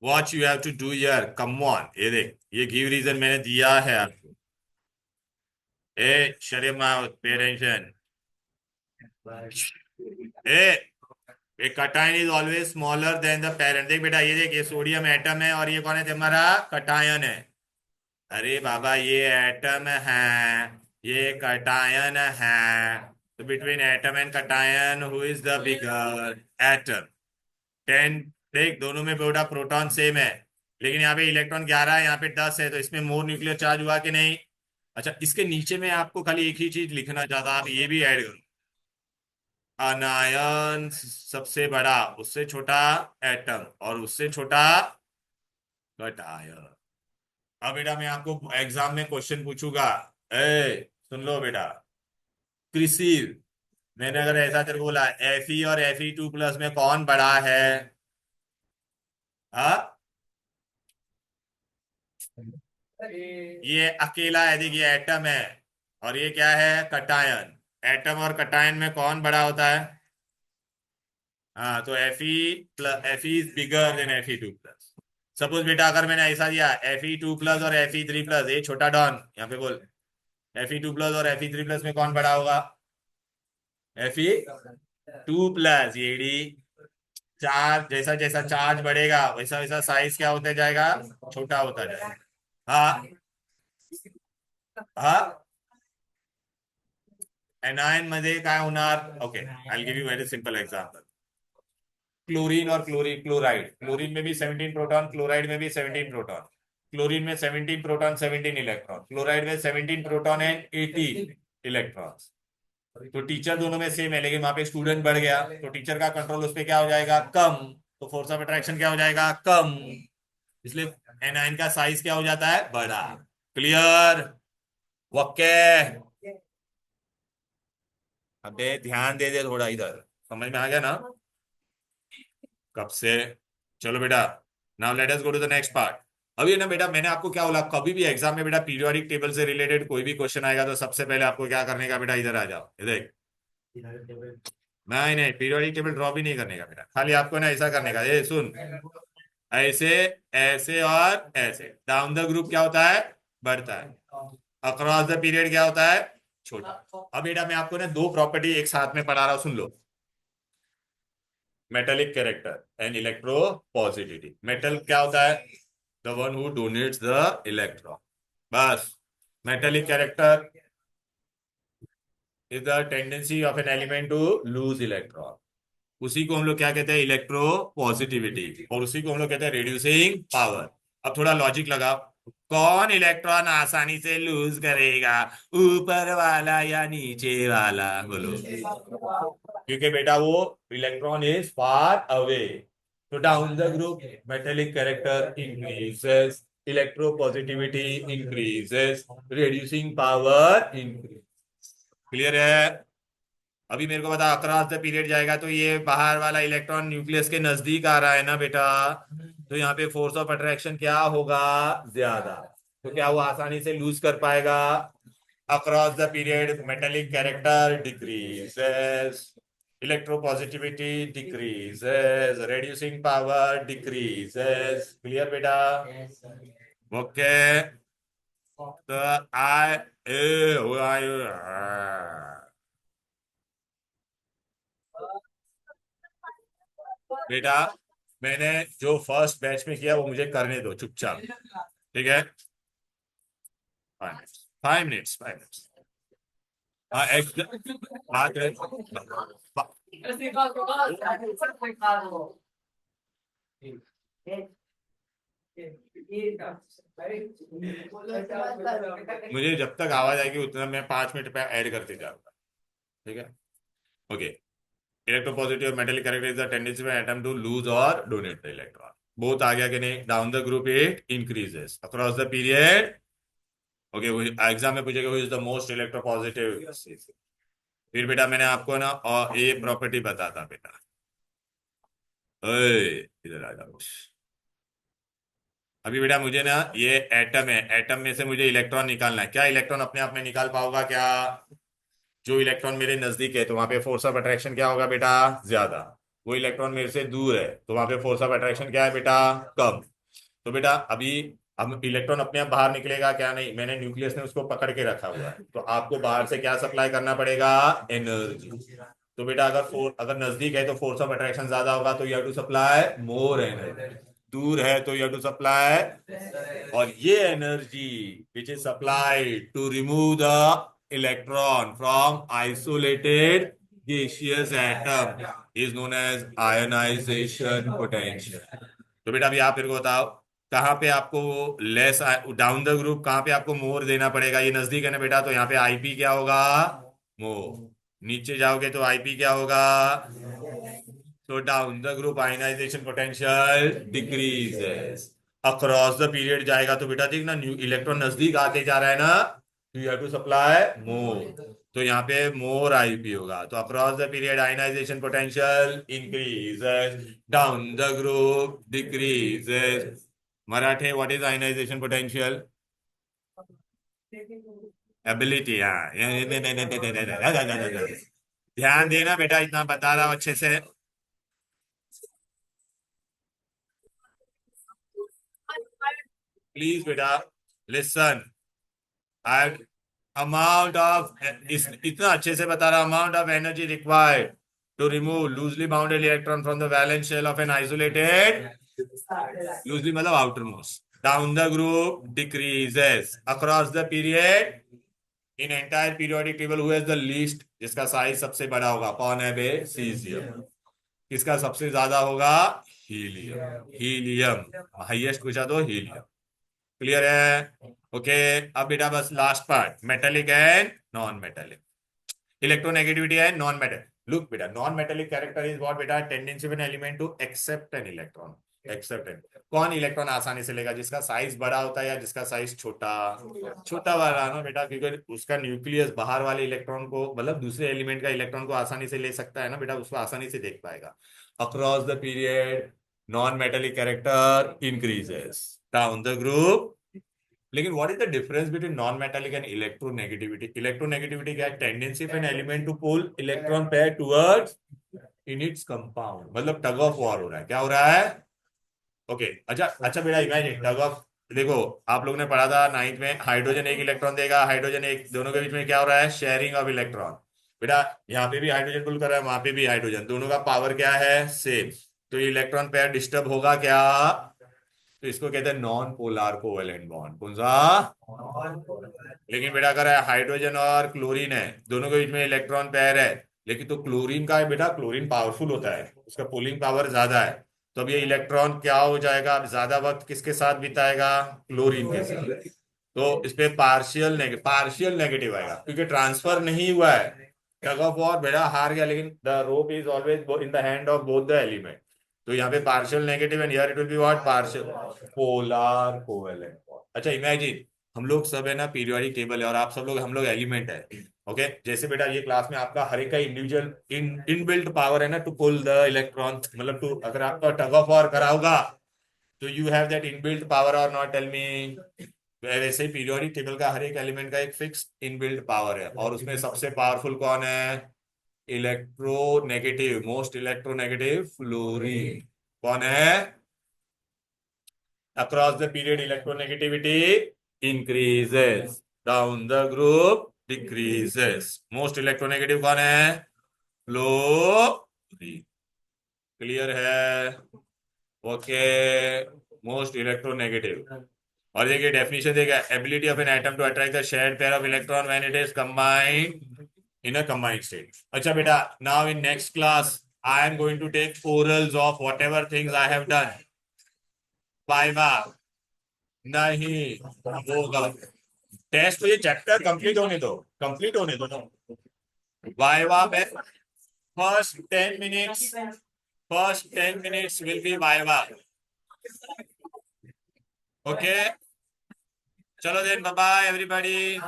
what you have to do यार, कम ऑन. ये देख, ये गिव रीजन मैंने दिया है आपको. Uh shut your mouth, pay attention. Uh, a cation is always smaller than the parent. देख बेटा, ये देख, ये सोडियम एटम है और ये कौन है तुम्हारा? कटायन है. अरे बाबा, ये एटम है, ये कटायन है. तो between atom and cation who is the bigger? Atom. 10. देख, दोनों में बेटा प्रोटॉन सेम है, लेकिन यहाँ पे इलेक्ट्रॉन 11 है, यहाँ पे 10 है, तो इसमें मोर न्यूक्लियर चार्ज हुआ कि नहीं? अच्छा, इसके नीचे में आपको खाली एक ही चीज लिखना चाहता, आप ये भी ऐड करो. अनायन सबसे बड़ा, उससे छोटा एटम, और उससे छोटा कटायन. अब बेटा मैं आपको एग्जाम में क्वेश्चन पूछूंगा. ए सुन लो बेटा, कृषि, मैंने अगर ऐसा तेरे को बोला Fe और Fe2+ में कौन बड़ा है? हाँ, ये अकेला है, देखिए एटम है, और ये क्या है? कटायन. एटम और कटायन में कौन बड़ा होता है? हाँ, तो Fe is bigger than Fe2+. Suppose बेटा अगर मैंने ऐसा दिया Fe2+ और Fe3+, ये छोटा डॉन यहाँ पे बोल, Fe2+ और Fe3+ में कौन बड़ा होगा? Fe2+ Ed। चार्ज जैसा जैसा चार्ज बढ़ेगा वैसा वैसा साइज क्या होता जाएगा, छोटा होता जाएगा। हाँ हाँ, एनायन मध्ये काय होणार, okay I give you very simple example. Chlorine और क्लोराइड, क्लोरीन में भी 17 प्रोटॉन, क्लोराइड में भी 17 प्रोटॉन। क्लोरीन में 17 प्रोटॉन 17 इलेक्ट्रॉन, क्लोराइड में 17 प्रोटॉन एंड 18 इलेक्ट्रॉन्स। तो टीचर दोनों में सेम है, लेकिन वहां पे स्टूडेंट बढ़ गया तो टीचर का कंट्रोल उस पर क्या हो जाएगा, कम। तो फोर्स ऑफ अट्रैक्शन क्या हो जाएगा, कम। इसलिए एनायन का साइज क्या हो जाता है, बड़ा। Clear, okay. अबे ध्यान दे दे थोड़ा इधर, समझ में आ गया ना कब से। चलो बेटा, now let us go to the next part. अभी ना बेटा, मैंने आपको क्या बोला, कभी भी एग्जाम में बेटा पीरियोडिक टेबल से रिलेटेड कोई भी क्वेश्चन आएगा तो सबसे पहले आपको क्या करने का बेटा, इधर आ जाओ, ये देख। नहीं नहीं, पीरियोडिक टेबल ड्रॉ भी नहीं करने का बेटा, खाली आपको ना ऐसा करने का, ये सुन। ऐसे, ऐसे और ऐसे, डाउन द ग्रुप क्या होता है, बढ़ता है। अक्रॉस द पीरियड क्या होता है, छोटा। अब बेटा मैं आपको ना दो प्रॉपर्टी एक साथ में पढ़ा रहा हूं, सुन लो। Metallic character and electropositivity. Metal क्या होता है, the one who donates the electron, बस। Metallic character is the tendency of an element to lose electron. उसी को हम लोग क्या कहते हैं, इलेक्ट्रो पॉजिटिविटी, और उसी को हम लोग कहते हैं रिड्यूसिंग पावर। अब थोड़ा लॉजिक लगाओ, कौन इलेक्ट्रॉन आसानी से लूज करेगा, ऊपर वाला या नीचे वाला, बोलो। क्योंकि बेटा वो इलेक्ट्रॉन इज फार अवे। तो down the group metallic character increases, electropositivity increases, reducing power increase. Clear है। अभी मेरे को बता, अक्रॉस द पीरियड जाएगा तो ये बाहर वाला इलेक्ट्रॉन न्यूक्लियस के नजदीक आ रहा है ना बेटा, तो यहाँ पे फोर्स ऑफ अट्रैक्शन क्या होगा, ज्यादा। तो क्या वो आसानी से लूज कर पाएगा। Across the period metallic character decreases, electropositivity decreases, reducing power decreases. Clear बेटा, ओके। तो आई ए बेटा, मैंने जो फर्स्ट बैच में किया वो मुझे करने दो चुपचाप, ठीक है। 5 मिनट्स, 5 मिनट्स, 5 मिनट्स। हाँ बात है। मुझे जब तक आवाज आएगी उतना मैं 5 मिनट पे ऐड करते जाऊंगा, ठीक है। Okay, electropositive metal character is the tendency of atom to lose और डोनेट द इलेक्ट्रॉन। बोथ आ गया कि नहीं, down the group it increases, across the period. Okay, exam में पूछेगा इज द मोस्ट इलेक्ट्रोपॉजिटिव। फिर बेटा मैंने आपको ना और ये प्रॉपर्टी बताता बेटा, ओए इधर आ जाओ। अभी बेटा मुझे ना ये एटम है, एटम में से मुझे इलेक्ट्रॉन निकालना है, क्या इलेक्ट्रॉन अपने आप में निकाल पाऊंगा क्या, जो इलेक्ट्रॉन मेरे नजदीक है तो वहां पे फोर्स ऑफ अट्रैक्शन क्या होगा बेटा, ज्यादा। वो इलेक्ट्रॉन मेरे से दूर है तो वहां पे फोर्स ऑफ अट्रैक्शन क्या है बेटा, कम। तो बेटा अभी अब इलेक्ट्रॉन अपने आप बाहर निकलेगा क्या, नहीं, मैंने न्यूक्लियस ने उसको पकड़ के रखा हुआ है, तो आपको बाहर से क्या सप्लाई करना पड़ेगा, एनर्जी। तो बेटा अगर नजदीक है तो फोर्स ऑफ अट्रैक्शन ज्यादा होगा, तो you have to supply more energy. दूर है तो यू हैव टू सप्लाई, और ये energy which is supplied to remove the electron from isolated gaseous atom is known as ionization potential। तो बेटा अभी आप मेरे को बताओ, कहाँ पे आपको लेस, डाउन द ग्रुप कहाँ पे आपको मोर देना पड़ेगा, ये नजदीक है ना बेटा, तो यहाँ पे आईपी क्या होगा, मोर। नीचे जाओगे तो आईपी क्या होगा, तो down the group ionization potential decreases. Across the period जाएगा तो बेटा देख ना, न्यू इलेक्ट्रॉन नजदीक आते जा रहा है ना, तो you have to supply more, तो यहाँ पे मोर आईपी होगा। तो across the period ionization potential increases, down the group decreases. Marathe, what is ionization potential, ability. ध्यान देना बेटा, इतना बता रहा हूं अच्छे से। प्लीज बेटा लिसन। अमाउंट ऑफ इतना अच्छे से बता रहा, amount of energy required to remove loosely bounded electron from the valence shell of an isolated, loosely मतलब outermost, down the group decreases across the period in entire periodic table who has the least, जिसका size सबसे बड़ा होगा कौन है बे, caesium. किसका सबसे ज्यादा होगा, हीलियम। हीलियम हाईएस्ट पूछा तो हीलियम। क्लियर है? ओके। अब बेटा बस last part, metallic and non metallic, electronegativity and non metallic. Look बेटा, non metallic character is what बेटा, tendency of an element to accept an electron. Accept an, कौन electron आसानी से लेगा, जिसका साइज बड़ा होता है या जिसका साइज छोटा, छोटा वाला ना बेटा, क्योंकि उसका न्यूक्लियस बाहर वाले इलेक्ट्रॉन को, मतलब दूसरे एलिमेंट का इलेक्ट्रॉन को आसानी से ले सकता है ना बेटा, उसको आसानी से देख पाएगा। Across the period non metallic character increases down the group. लेकिन what is the difference between non metallic and electronegativity? Electronegativity क्या है, tendency of an element to pull electron pair towards in its compound, मतलब tug of war हो रहा है, क्या हो रहा है? ओके अच्छा अच्छा बेटा, इमेजिन टग ऑफ, देखो आप लोग ने पढ़ा था नाइन्थ में, हाइड्रोजन एक इलेक्ट्रॉन देगा, हाइड्रोजन एक, दोनों के बीच में क्या हो रहा है, शेयरिंग ऑफ इलेक्ट्रॉन। बेटा यहाँ पे भी हाइड्रोजन पुल कर रहा है, वहां पे भी हाइड्रोजन, दोनों का पावर क्या है, सेम। तो ये इलेक्ट्रॉन पेयर डिस्टर्ब होगा क्या? तो इसको कहते हैं नॉन पोलर कोवेलेंट बॉन्ड। कौन सा? लेकिन बेटा अगर हाइड्रोजन और क्लोरीन है, दोनों के बीच में इलेक्ट्रॉन पेयर है, लेकिन तो क्लोरीन का है बेटा, क्लोरीन पावरफुल होता है, उसका पुलिंग पावर ज्यादा है। तो अब ये इलेक्ट्रॉन क्या हो जाएगा, अब ज्यादा वक्त किसके साथ बिताएगा, क्लोरीन के साथ। तो इस पे पार्शियल नेगेटिव आएगा, क्योंकि ट्रांसफर नहीं हुआ है। टग ऑफ वॉर बेटा हार गया, लेकिन the rope is always in the hand of both the element. तो यहाँ पे partial negative and here it will be what, partial polar covalent. अच्छा इमेजिन हम लोग सब है ना, पीरियोडिक टेबल है, और आप सब लोग, हम लोग एलिमेंट है। ओके जैसे बेटा ये क्लास में आपका हर एक का इंडिविजुअल इनबिल्ट पावर है ना टू पुल द इलेक्ट्रॉन, मतलब टू, अगर आपका टग ऑफ वॉर करा होगा तो you have that inbuilt power और नॉट, टेल मी। वैसे ही पीरियोडिक टेबल का हर एक एलिमेंट का एक फिक्स इनबिल्ट पावर है, और उसमें सबसे पावरफुल कौन है, इलेक्ट्रोनेगेटिव, मोस्ट इलेक्ट्रोनेगेटिव फ्लोरीन। कौन है? across the period electronegativity increases, down the group decreases। most electronegative कौन है, फ्लोरीन। क्लियर है? ओके। Most electronegative. और देखिए डेफिनेशन देगा, ability of an atom to attract the shared pair of electron when it is combined in a combined state. अच्छा बेटा, now in next class I am going to take orals of whatever things I have done. Viva नहीं होगा, test तो ये chapter complete होने दो, complete होने दो ना। वाइवा में first 10 minutes, first 10 minutes will be viva. Okay चलो देन, बाय बाय एवरीबॉडी।